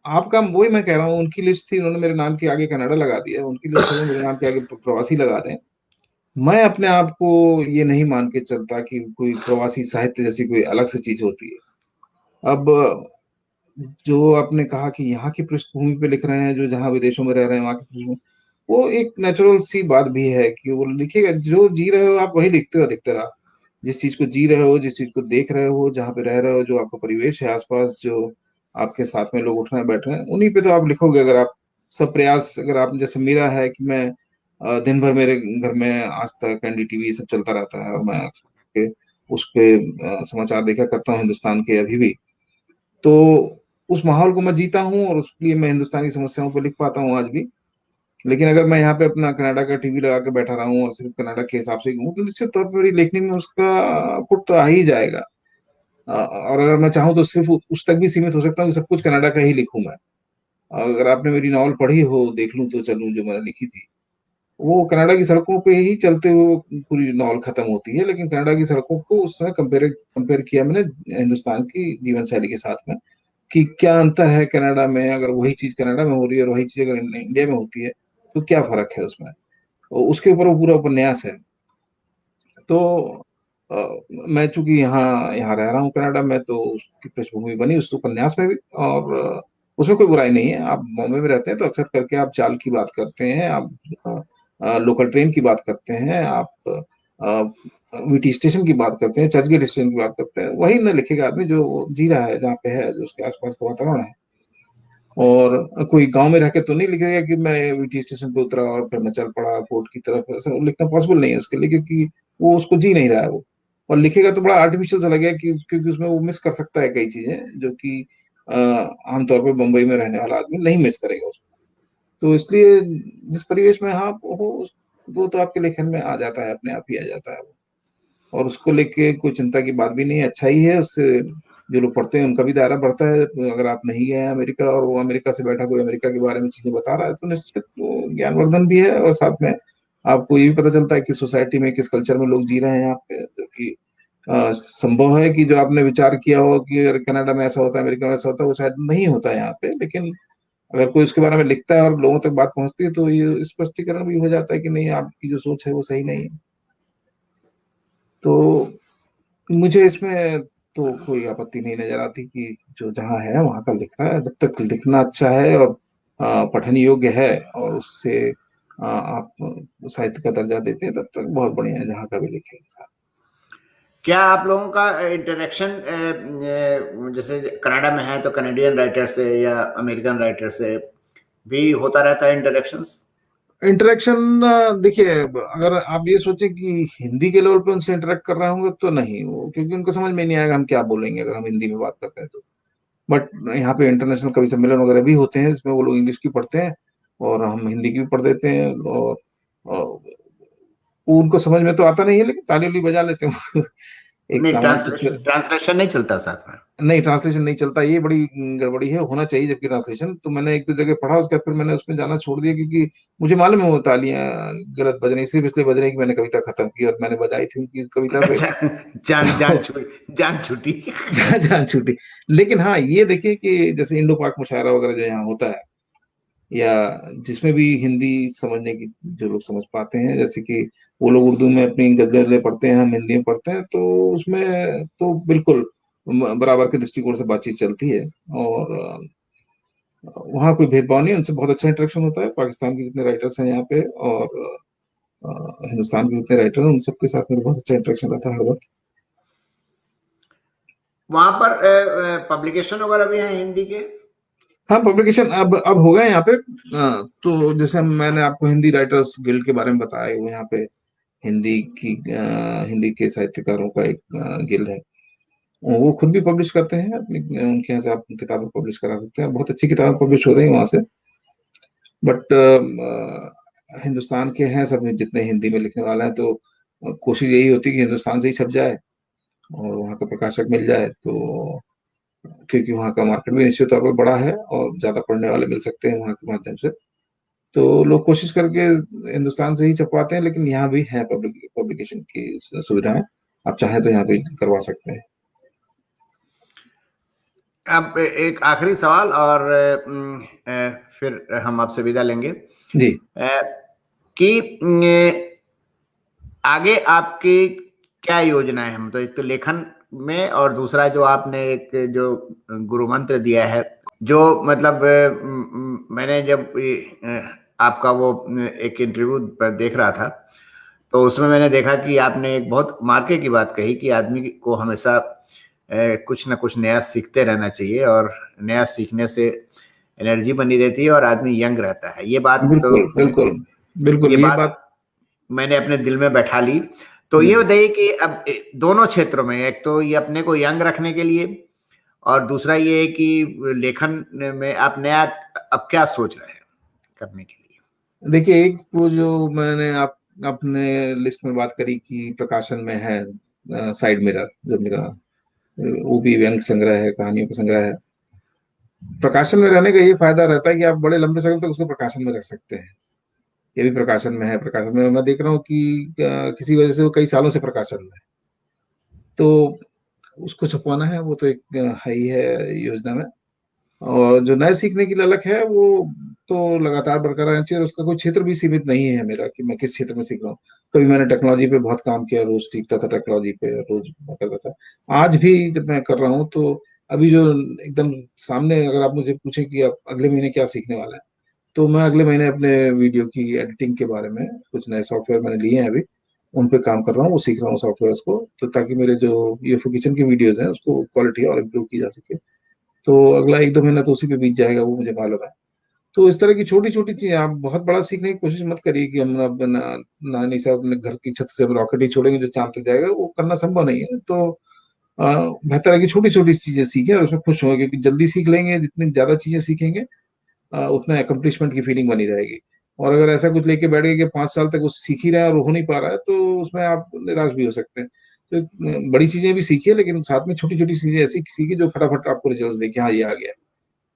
S2: आपका वही मैं कह रहा हूँ, उनकी लिस्ट थी, उन्होंने मेरे नाम के आगे कनाडा लगा दिया, उनकी लिस्ट है वो मेरे नाम के आगे प्रवासी लगा दें। मैं अपने आप को ये नहीं मान के चलता कि कोई प्रवासी साहित्य जैसी कोई अलग से चीज होती है। अब जो आपने कहा कि यहाँ की पृष्ठभूमि पे लिख रहे हैं, जो जहाँ विदेशों में रह रहे हैं वहाँ की पृष्ठभूमि, वो एक नेचुरल सी बात भी है कि वो लिखिएगा, जो जी रहे हो आप वही लिखते हो अधिकतर। आप जिस चीज को जी रहे हो, जिस चीज को देख रहे हो, जहाँ पे रह रहे हो, जो आपका परिवेश है आसपास, जो आपके साथ में लोग उठ रहे हैं बैठ रहे हैं, उन्हीं पे तो आप लिखोगे। अगर आप सब प्रयास, अगर आप जैसे मेरा है कि मैं दिन भर मेरे घर में आज तक एनडीटीवी ये सब चलता रहता है और मैं अक्सर उस पे समाचार देखा करता हूँ हिंदुस्तान के अभी भी। तो उस माहौल को मैं जीता हूँ और उसके लिए मैं हिंदुस्तानी समस्याओं पर लिख पाता हूँ आज भी। लेकिन अगर मैं यहाँ पे अपना कनाडा का टीवी लगा के बैठा रहा हूँ और सिर्फ कनाडा के हिसाब से घूमूं, तो निश्चित तौर पर मेरी लेखनी में उसका पुट तो आ ही जाएगा। और अगर मैं चाहूँ तो सिर्फ उस तक भी सीमित हो सकता हूँ कि सब कुछ कनाडा का ही लिखूं मैं। अगर आपने मेरी नॉवल पढ़ी हो देख लूं तो चलूं, जो मैंने लिखी थी, वो कनाडा की सड़कों पे ही चलते हुए पूरी नॉवल खत्म होती है। लेकिन कनाडा की सड़कों को उस समय कंपेयर किया मैंने हिंदुस्तान की जीवन शैली के साथ में, कि क्या अंतर है कनाडा में, अगर वही चीज कनाडा में हो रही है और वही चीज अगर इंडिया में होती है तो क्या फर्क है उसमें। उसके ऊपर वो पूरा उपन्यास है। तो अ, मैं चूंकि यहाँ यहाँ रह रहा हूँ कनाडा में, तो उसकी पृष्ठभूमि बनी उस उपन्यास में भी। और उसमें कोई बुराई नहीं है। आप बॉम्बे में रहते हैं तो अक्सर करके आप चाल की बात करते हैं, आप लोकल ट्रेन की बात करते हैं, आप वीटी स्टेशन की बात करते हैं, चर्चगेट स्टेशन की बात करते हैं। वही ना लिखेगा आदमी जो जी रहा है जहाँ पे है, जो उसके आसपास का वातावरण है। और कोई गांव में रह के तो नहीं लिखेगा कि मैं वीटी स्टेशन पे उतरा और फिर मैं चल पड़ा कोर्ट की तरफ। ऐसा लिखना पॉसिबल नहीं है उसके लिए, क्योंकि वो उसको जी नहीं रहा है वो। और लिखेगा तो बड़ा आर्टिफिशियल सा लगेगा, कि क्योंकि उसमें वो मिस कर सकता है कई चीजें जो कि आमतौर पर बंबई में रहने वाला आदमी नहीं मिस करेगा उसको। तो इसलिए जिस परिवेश में आप हो, वो तो आपके लेखन में आ जाता है, अपने आप ही आ जाता है वो। और उसको लेके कोई चिंता की बात भी नहीं है, अच्छा ही है। उससे जो लोग पढ़ते हैं उनका भी दायरा बढ़ता है। तो अगर आप नहीं गए हैं अमेरिका और वो अमेरिका से बैठा कोई अमेरिका के बारे में चीजें बता रहा है, तो निश्चित वो ज्ञानवर्धन भी है। और साथ में आपको ये भी पता चलता है कि सोसाइटी में किस कल्चर में लोग जी रहे हैं यहाँ पे, जो कि संभव है कि जो आपने विचार किया हो कि अगर कनाडा में ऐसा होता है, अमेरिका में ऐसा होता है, वो शायद नहीं होता है यहाँ पे। लेकिन अगर कोई उसके बारे में लिखता है और लोगों तक बात पहुंचती है, तो ये स्पष्टीकरण भी हो जाता है कि नहीं, आपकी जो सोच है वो सही नहीं है। तो मुझे इसमें तो कोई आपत्ति नहीं नजर आती कि जो जहाँ है वहाँ का लिख रहा है। जब तक लिखना अच्छा है और पठन योग्य है और उससे आप साहित्य का दर्जा देते हैं, तब तक बहुत बढ़िया है, जहाँ का भी लिखे इंसान।
S1: क्या आप लोगों का इंटरेक्शन जैसे कनाडा में है तो कनेडियन राइटर से या अमेरिकन राइटर से भी होता रहता है इंटरेक्शंस?
S2: इंटरेक्शन, देखिए, अगर आप ये सोचे कि हिंदी के लेवल पे उनसे इंटरेक्ट कर रहे होंगे तो नहीं, वो क्योंकि उनको समझ में नहीं आएगा हम क्या बोलेंगे अगर हम हिंदी में बात करते हैं तो। बट यहाँ पे इंटरनेशनल कवि सम्मेलन वगैरह भी होते हैं, जिसमें वो लोग इंग्लिश की पढ़ते हैं और हम हिंदी की भी पढ़ देते हैं। और वो उनको समझ में तो आता नहीं है, लेकिन ताली उली बजा लेते हैं। एक
S1: नहीं,
S2: सामान्य कुछ।
S1: ट्रांसलेशन नहीं चलता साथ में?
S2: नहीं, ट्रांसलेशन नहीं चलता, ये बड़ी गड़बड़ी है। होना चाहिए जबकि ट्रांसलेशन। तो मैंने एक दो जगह पढ़ा, उसके बाद फिर मैंने उसमें जाना छोड़ दिया, क्योंकि मुझे मालूम है वो तालियां गलत बज रही, सिर्फ इसलिए बज रही कि मैंने कविता खत्म की और मैंने बजाई थी उनकी कविता पे।
S1: अच्छा, जान जान
S2: तो
S1: छूटी, जान छूटी।
S2: जान छूटी। लेकिन हाँ, ये देखिए कि जैसे इंडो पाक मुशायरा वगैरह जो यहाँ होता है, या जिसमें भी हिंदी समझने की जो लोग समझ पाते हैं, जैसे कि वो लोग उर्दू में अपनी गजलें पढ़ते हैं, हम हिंदी में पढ़ते हैं, तो उसमें तो बिल्कुल बराबर के दृष्टिकोण से बातचीत चलती है। और वहाँ कोई भेदभाव नहीं, उनसे बहुत अच्छा इंटरेक्शन होता है। पाकिस्तान के जितने राइटर्स हैं यहाँ पे और हिंदुस्तान के जितने राइटर हैं उन सबके साथ मेरा बहुत अच्छा इंटरेक्शन रहता है हर वक्त।
S1: वहां पर पब्लिकेशन वगैरह भी है हिंदी के?
S2: हाँ, पब्लिकेशन अब हो गए यहाँ पे। तो जैसे मैंने आपको हिंदी राइटर्स गिल्ड के बारे में बताया, वो यहाँ पे हिंदी के साहित्यकारों का एक गिल्ड है। वो खुद भी पब्लिश करते हैं अपनी, उनके यहाँ से आप किताबें पब्लिश करा सकते हैं, बहुत अच्छी किताबें पब्लिश हो रही हैं वहाँ से। बट हिंदुस्तान के हैं सब जितने हिंदी में लिखने वाले हैं, तो कोशिश यही होती है कि हिंदुस्तान से ही छप जाए और वहाँ का प्रकाशक मिल जाए, तो क्योंकि वहाँ का मार्केट भी निश्चित तौर पर बड़ा है और ज्यादा पढ़ने वाले मिल सकते हैं वहाँ के माध्यम से। तो लोग कोशिश करके हिंदुस्तान से ही छपवाते हैं, लेकिन यहाँ भी है पब्लिकेशन की सुविधाएं, आप चाहें तो यहाँ पे करवा सकते हैं।
S1: अब एक आखिरी सवाल और फिर हम आपसे विदा लेंगे।
S2: जी।
S1: कि आगे आपकी क्या योजना है? हम तो एक तो लेखन में, और दूसरा जो आपने एक जो गुरु मंत्र दिया है, जो मतलब मैंने जब आपका वो एक इंटरव्यू देख रहा था, तो उसमें मैंने देखा कि आपने एक बहुत मार्के की बात कही कि आदमी को हमेशा कुछ ना कुछ नया सीखते रहना चाहिए, और नया सीखने से एनर्जी बनी रहती है और आदमी यंग रहता है। ये बात तो
S2: बिल्कुल बिल्कुल
S1: ये
S2: बिल्कुल, ये
S1: बात
S2: बात।
S1: मैंने अपने दिल में बैठा ली। तो ये
S2: हम्म।
S1: बताइए कि अब दोनों क्षेत्रों में, एक तो ये अपने को यंग रखने के लिए, और दूसरा ये है कि लेखन में आप नया अब क्या सोच रहे हैं करने के लिए?
S2: देखिए, एक वो जो मैंने अपने लिस्ट में बात करी कि प्रकाशन में है साइड मिरर, जो मेरा वो भी व्यंग संग्रह है, कहानियों का संग्रह है। प्रकाशन में रहने का ये फायदा रहता है कि आप बड़े लंबे समय तक उसको प्रकाशन में रख सकते हैं। ये भी प्रकाशन में है, प्रकाशन में मैं देख रहा हूँ कि किसी वजह से वो कई सालों से प्रकाशन में है, तो उसको छपवाना है, वो तो एक है ही है योजना में। और जो नए सीखने की ललक है वो तो लगातार बरकरार रहनी चाहिए, और उसका कोई क्षेत्र भी सीमित नहीं है मेरा कि मैं किस क्षेत्र में सीख रहा हूँ। कभी मैंने टेक्नोलॉजी पे बहुत काम किया, रोज सीखता था टेक्नोलॉजी पे, रोज मैं करता था। आज भी जब मैं कर रहा हूँ तो अभी जो एकदम सामने अगर आप मुझे पूछे कि आप अगले महीने क्या सीखने वाले हैं, तो मैं अगले महीने अपने वीडियो की एडिटिंग के बारे में कुछ नए सॉफ्टवेयर मैंने लिए हैं अभी, उन पे काम कर रहा हूँ, वो सीख रहा हूँ सॉफ्टवेयर को, तो ताकि मेरे जो यूएफओ किचन की वीडियोज हैं उसको क्वालिटी और इम्प्रूव की जा सके। तो अगला एक दो महीना तो उसी पे बीत जाएगा, वो मुझे मालूम है। तो इस तरह की छोटी छोटी चीजें, आप बहुत बड़ा सीखने की कोशिश मत करिए कि हम अब नानी साहब अपने घर की छत से हम रॉकेट ही छोड़ेंगे जो चांद तक जाएगा, वो करना संभव नहीं है। तो बेहतर है कि छोटी छोटी चीजें सीखें और उसमें खुश हों, क्योंकि जल्दी सीख लेंगे, जितनी ज्यादा चीजें सीखेंगे उतना अकम्पलिशमेंट की फीलिंग बनी रहेगी। और अगर ऐसा कुछ लेके बैठ गए कि 5 साल तक वो सीख ही रहे हैं और हो नहीं पा रहा है, तो उसमें आप निराश भी हो सकते हैं। तो बड़ी चीजें भी सीखिए, लेकिन साथ में छोटी छोटी चीजें ऐसी सीखिए जो फटाफट आपको रिजल्ट देखे, हाँ ये आ गया।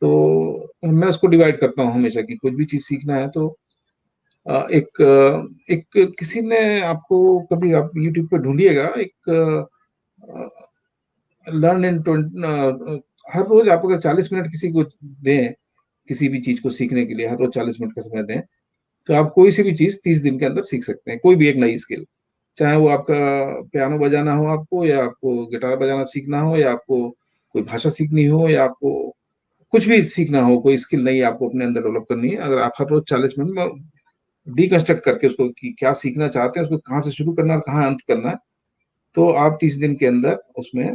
S2: तो मैं उसको डिवाइड करता हूँ हमेशा कि कुछ भी चीज सीखना है तो एक किसी ने आपको, कभी आप यूट्यूब पे ढूंढिएगा, एक लर्न इन हर रोज आप अगर 40 मिनट किसी को दें, किसी भी चीज को सीखने के लिए हर रोज 40 मिनट का समय दें, तो आप कोई सी भी चीज 30 दिन के अंदर सीख सकते हैं, कोई भी एक नई स्किल। चाहे वो आपका पियानो बजाना हो आपको, या आपको गिटार बजाना सीखना हो, या आपको कोई भाषा सीखनी हो, या आपको कुछ भी सीखना हो, कोई स्किल नई आपको अपने अंदर डेवलप करनी है, अगर आप हर रोज 40 मिनट में डिकंस्ट्रक्ट करके उसको कि क्या सीखना चाहते हैं, उसको कहाँ से शुरू करना है और कहाँ अंत करना है, तो आप 30 दिन के अंदर उसमें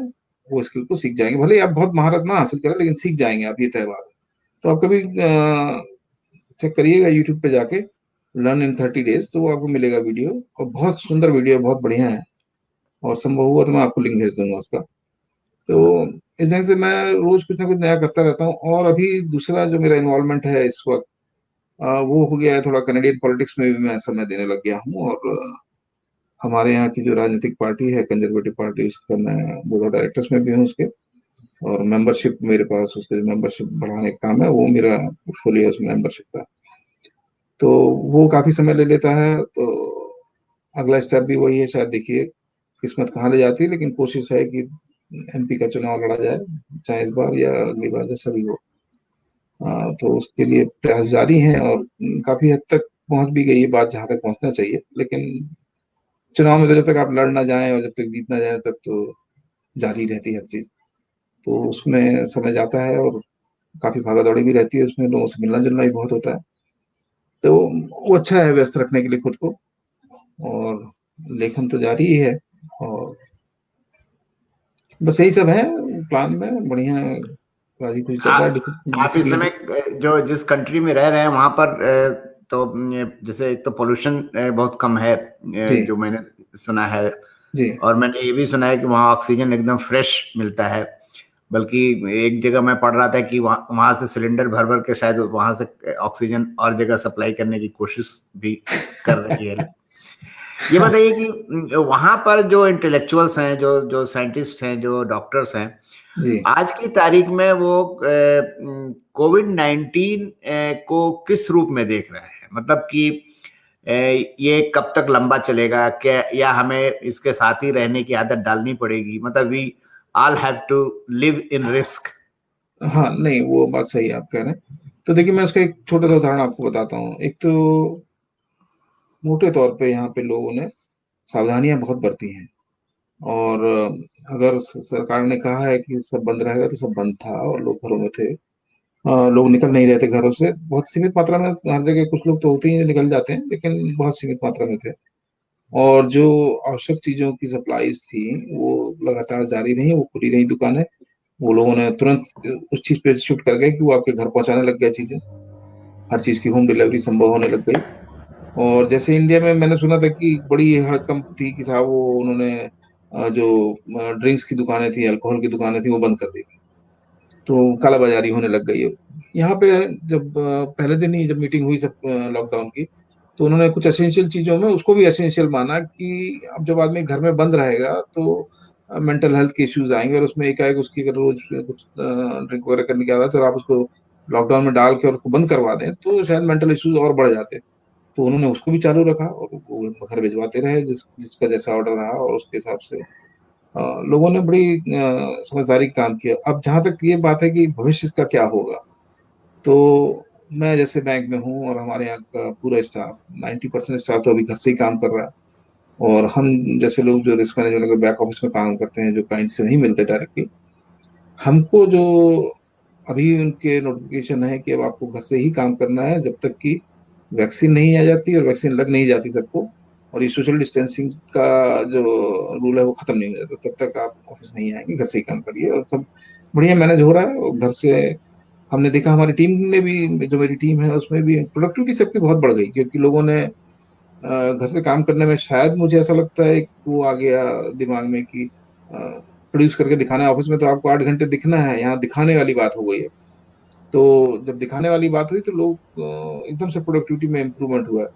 S2: वो स्किल को सीख जाएंगे। भले ही आप बहुत महारत ना हासिल करें, लेकिन सीख जाएंगे आप, ये तय बात है। तो आप कभी चेक करिएगा यूट्यूब पे जाके, लर्न इन 30 डेज, तो वो आपको मिलेगा वीडियो, और बहुत सुंदर वीडियो है, बहुत बढ़िया है। और संभव हुआ तो मैं आपको लिंक भेज दूंगा उसका। तो इस ढंग से मैं रोज कुछ ना कुछ नया करता रहता हूँ। और अभी दूसरा जो मेरा इन्वॉल्वमेंट है इस वक्त, वो हो गया है थोड़ा, कनेडियन पॉलिटिक्स में भी मैं समय देने लग गया हूँ। और हमारे यहाँ की जो राजनीतिक पार्टी है, कंजर्वेटिव पार्टी, उसका मैं बोर्ड ऑफ डायरेक्टर्स में भी हूँ उसके, और मेंबरशिप मेरे पास, उसके जो मेंबरशिप बढ़ाने का काम है वो मेरा पोर्टफोलियो है उस मेंबरशिप का। तो वो काफी समय ले लेता है, तो अगला स्टेप भी वही है, शायद देखिए किस्मत कहाँ ले जाती है, लेकिन कोशिश है कि एमपी का चुनाव लड़ा जाए, चाहे इस बार या अगली बार, जैसा भी हो। तो उसके लिए प्रयास जारी हैं, और काफी हद तक पहुंच भी गई है बात जहां तक पहुंचना चाहिए। लेकिन चुनाव में तो जब तक आप लड़ ना जाएं और जब तक जीत ना जाए, तब तो जारी रहती है हर चीज। तो उसमें समय जाता है, और काफी भागा दौड़ी भी रहती है उसमें, लोगों से मिलना जुलना भी बहुत होता है, तो वो अच्छा है व्यस्त रखने के लिए खुद को। और लेखन तो जारी ही है, और बस यही सब है प्लान में, बढ़िया राजी खुशी चल रहा है,
S1: आप इस
S2: डिसिप्लिन।
S1: समय जो जिस कंट्री में रह रहे हैं वहां पर तो जैसे एक तो पोल्यूशन बहुत कम है,
S2: जी
S1: जो मैंने सुना है,
S2: जी।
S1: और मैंने ये भी सुना है कि वहाँ ऑक्सीजन एकदम फ्रेश मिलता है। बल्कि एक जगह मैं पढ़ रहा था कि वहां से सिलेंडर भर भर के शायद वहां से ऑक्सीजन और जगह सप्लाई करने की कोशिश भी कर रही है। ये बताइए कि वहां पर जो इंटेलेक्चुअल्स हैं, जो जो साइंटिस्ट हैं, जो डॉक्टर्स हैं,
S2: जी
S1: आज की तारीख में वो कोविड-19 को किस रूप में देख रहे हैं? मतलब कि ये कब तक लंबा चलेगा, क्या, या हमें इसके साथ ही रहने की आदत डालनी पड़ेगी? मतलब we all have to live in risk.
S2: हाँ, नहीं वो बात सही है आप कह रहे हैं। तो देखिए मैं उसका एक छोटा सा उदाहरण आपको बताता हूँ। एक तो मोटे तौर पे यहाँ पे लोगों ने सावधानियां बहुत बरती हैं, और अगर सरकार ने कहा है कि सब बंद रहेगा तो सब बंद था, और लोग घरों में थे। लोग निकल नहीं रहे थे घरों से, बहुत सीमित मात्रा में, हर जगह कुछ लोग तो होते ही निकल जाते हैं, लेकिन बहुत सीमित मात्रा में थे। और जो आवश्यक चीजों की सप्लाईज थी वो लगातार जारी रही, वो खुली रही दुकानें। वो लोगों ने तुरंत उस चीज पे शिफ्ट कर गए कि वो आपके घर पहुंचाने लग गया चीजें, हर चीज की होम डिलीवरी संभव होने लग गई। और जैसे इंडिया में मैंने सुना था कि बड़ी हड़कंप थी कि साहब वो उन्होंने जो ड्रिंक्स की दुकानें थी, अल्कोहल की दुकानें थी, वो बंद कर दी थी, तो कालाबाजारी होने लग गई है यहाँ पे। जब पहले दिन ही जब मीटिंग हुई सब लॉकडाउन की, तो उन्होंने कुछ एसेंशियल चीजों में उसको भी एसेंशियल माना कि अब जब आदमी घर में बंद रहेगा तो मेंटल हेल्थ के इश्यूज आएंगे, और उसमें एकाएक उसकी अगर रोज कुछ ड्रिंक वगैरह करने की आदत है और आप उसको लॉकडाउन में डाल के और उसको बंद करवा दें तो शायद मेंटल इश्यूज और बढ़ जाते। तो उन्होंने उसको भी चालू रखा, और वो घर भिजवाते रहे जिसका जैसा ऑर्डर रहा, और उसके हिसाब से लोगों ने बड़ी समझदारी का काम किया। अब जहां तक ये बात है कि भविष्य का क्या होगा, तो मैं जैसे बैंक में हूँ और हमारे यहाँ का पूरा स्टाफ, 90% स्टाफ तो अभी घर से ही काम कर रहा है। और हम जैसे लोग जो रिस्क मैनेजमेंट बैक ऑफिस में काम करते हैं, जो क्लाइंट से नहीं मिलते डायरेक्टली, हमको जो अभी उनके नोटिफिकेशन है कि अब आपको घर से ही काम करना है जब तक कि वैक्सीन नहीं आ जाती, और वैक्सीन लग नहीं जाती सबको, और ये सोशल डिस्टेंसिंग का जो रूल है वो खत्म नहीं हो जाता, तब तक आप ऑफिस नहीं आएंगे, घर से ही काम करिए। और सब बढ़िया मैनेज हो रहा है, और घर से हमने देखा, हमारी टीम ने भी, जो मेरी टीम है उसमें भी प्रोडक्टिविटी सबकी बहुत बढ़ गई, क्योंकि लोगों ने घर से काम करने में, शायद मुझे ऐसा लगता है, वो आ गया दिमाग में कि प्रोड्यूस करके दिखाना है। ऑफिस में तो आपको 8 घंटे दिखना है, यहाँ दिखाने वाली बात हो गई है। तो जब दिखाने वाली बात हुई तो लोग एकदम से प्रोडक्टिविटी में इम्प्रूवमेंट हुआ है।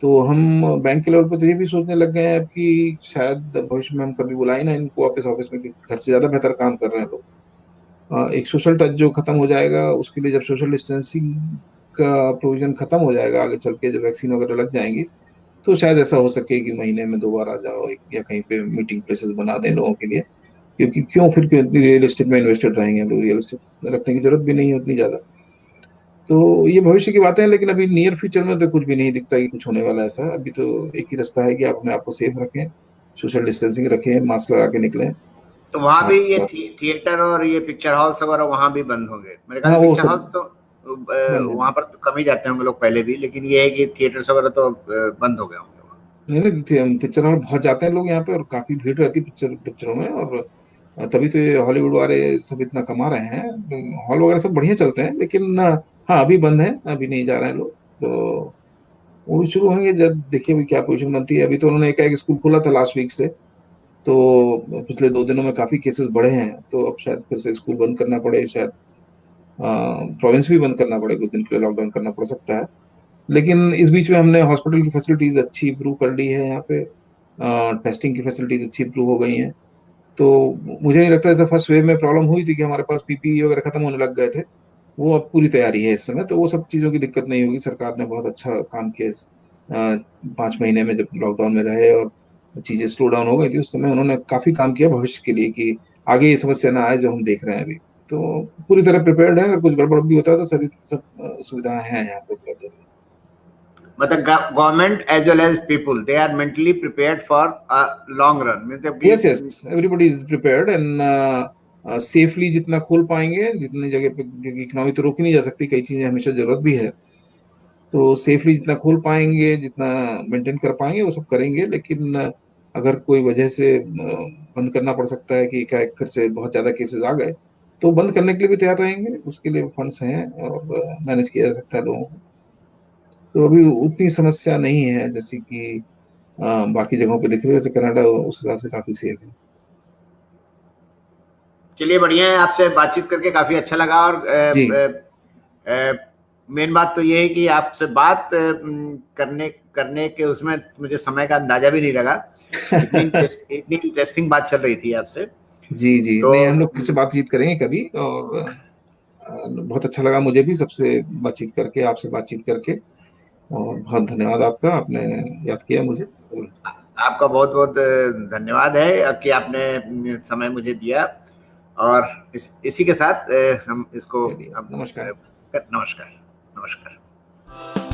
S2: तो हम बैंक के लेवल पर तो ये भी सोचने लग गए हैं अब कि शायद भविष्य में हम कभी बुलाए ना इनको ऑफिस ऑफिस में, कि घर से ज्यादा बेहतर काम कर रहे हैं लोग। एक सोशल टच जो खत्म हो जाएगा, उसके लिए जब सोशल डिस्टेंसिंग का प्रोविजन खत्म हो जाएगा आगे चल के, जब वैक्सीन वगैरह लग जाएंगी, तो शायद ऐसा हो सके कि महीने में 2 बार आ जाओ, या कहीं पे मीटिंग प्लेसेस बना दें लोगों के लिए। क्योंकि क्यों इतनी रियल एस्टेट में इन्वेस्टेड रहेंगे लोग, रियल एस्टेट रखने की जरूरत भी नहीं है उतनी ज्यादा। तो ये भविष्य की बातें हैं, लेकिन अभी नियर फ्यूचर में तो कुछ भी नहीं दिखता कि कुछ होने वाला है ऐसा। अभी तो एक ही रास्ता है कि आप अपने आप को सेफ रखें, सोशल डिस्टेंसिंग रखें, मास्क लगा के निकलें।
S1: तो वहां भी ये
S2: आप
S1: थिएटर और ये पिक्चर हॉल्स वगैरह वहां भी बंद होंगे मेरे ख्याल
S2: हाँ
S1: से।
S2: वो
S1: पिक्चर
S2: सब
S1: हॉल्स तो
S2: बंद है।
S1: वहां पर तो कम ही जाते होंगे लोग पहले भी, लेकिन ये है कि थिएटर्स वगैरह तो बंद हो गए होंगे वहाँ।
S2: नहीं नहीं, पिक्चर हॉल बहुत जाते हैं लोग यहाँ पे, और काफी भीड़ रहती है पिक्चरों में। और तभी तो ये हॉलीवुड वाले सब इतना कमा रहे हैं। हॉल वगैरह सब बढ़िया चलते हैं, लेकिन हाँ अभी बंद है, अभी नहीं जा रहे हैं लोग। तो वो भी शुरू होंगे जब देखिए अभी क्या पोजीशन बनती है। अभी तो उन्होंने एक स्कूल खोला था लास्ट वीक से, तो पिछले 2 दिनों में काफी केसेस बढ़े हैं, तो अब शायद फिर से स्कूल बंद करना पड़े, शायद प्रोविंस भी बंद करना पड़े, कुछ दिन के लिए लॉकडाउन करना पड़ सकता है। लेकिन इस बीच में हमने हॉस्पिटल की फैसिलिटीज अच्छी इंप्रूव कर ली है यहाँ पे, टेस्टिंग की फैसिलिटीज अच्छी इंप्रूव हो गई हैं। तो मुझे नहीं लगता, जैसे फर्स्ट वेव में प्रॉब्लम हुई थी कि हमारे पास पीपीई वगैरह खत्म होने लग गए थे, वो अब पूरी तैयारी है इस समय, तो वो सब चीज़ों की दिक्कत नहीं होगी। सरकार ने बहुत अच्छा काम किया इस 5 महीने में, जब लॉकडाउन में रहे और चीज़ें स्लो डाउन हो गई थी, उस समय उन्होंने काफ़ी काम किया भविष्य के लिए, कि आगे ये समस्या ना आए जो हम देख रहे हैं अभी। तो पूरी तरह प्रिपेयर्ड है, अगर कुछ गड़बड़ भी होता है तो सारी सब सुविधाएं हैं यहाँ पे उपलब्ध।
S1: मतलब government as well as people they are mentally prepared for a long run, मतलब कि
S2: Yes, yes, everybody is prepared, and safely जितना खोल पाएंगे, जितनी जगह पे, क्योंकि इकोनॉमी तो रोकी नहीं जा सकती, कई चीजें हमेशा जरूरत भी है, तो सेफली जितना खोल पाएंगे, जितना मेंटेन कर पाएंगे वो सब करेंगे। लेकिन अगर कोई वजह से बंद करना पड़ सकता है कि एकाएक फिर से बहुत ज्यादा केसेस आ गए, तो बंद करने के लिए भी तैयार रहेंगे, उसके लिए फंड्स हैं और मैनेज किया जा सकता है लोगों को। तो अभी उतनी समस्या नहीं है जैसे कि बाकी जगहों पे दिख रही है, जैसे कनाडा उस हिसाब से काफी सेफ है।
S1: चलिए बढ़िया है, आपसे बातचीत करके काफी अच्छा लगा। और
S2: जी
S1: मेन बात तो ये है कि आपसे बात करने करने के उसमें मुझे समय का अंदाजा भी नहीं लगा। इतनी इंटरेस्टिंग बात चल रही थी आपसे।
S2: जी जी,
S1: तो
S2: नहीं हम लोग फिर से बातचीत करेंगे कभी। और बहुत अच्छा लगा मुझे भी सबसे बातचीत करके, आपसे बातचीत करके। और बहुत धन्यवाद आपका, आपने याद किया मुझे।
S1: आपका बहुत बहुत धन्यवाद है कि आपने समय मुझे दिया। और इसी के साथ हम इसको
S2: चलिए,
S1: हम
S2: नमस्कार।
S1: नमस्कार। नमस्कार।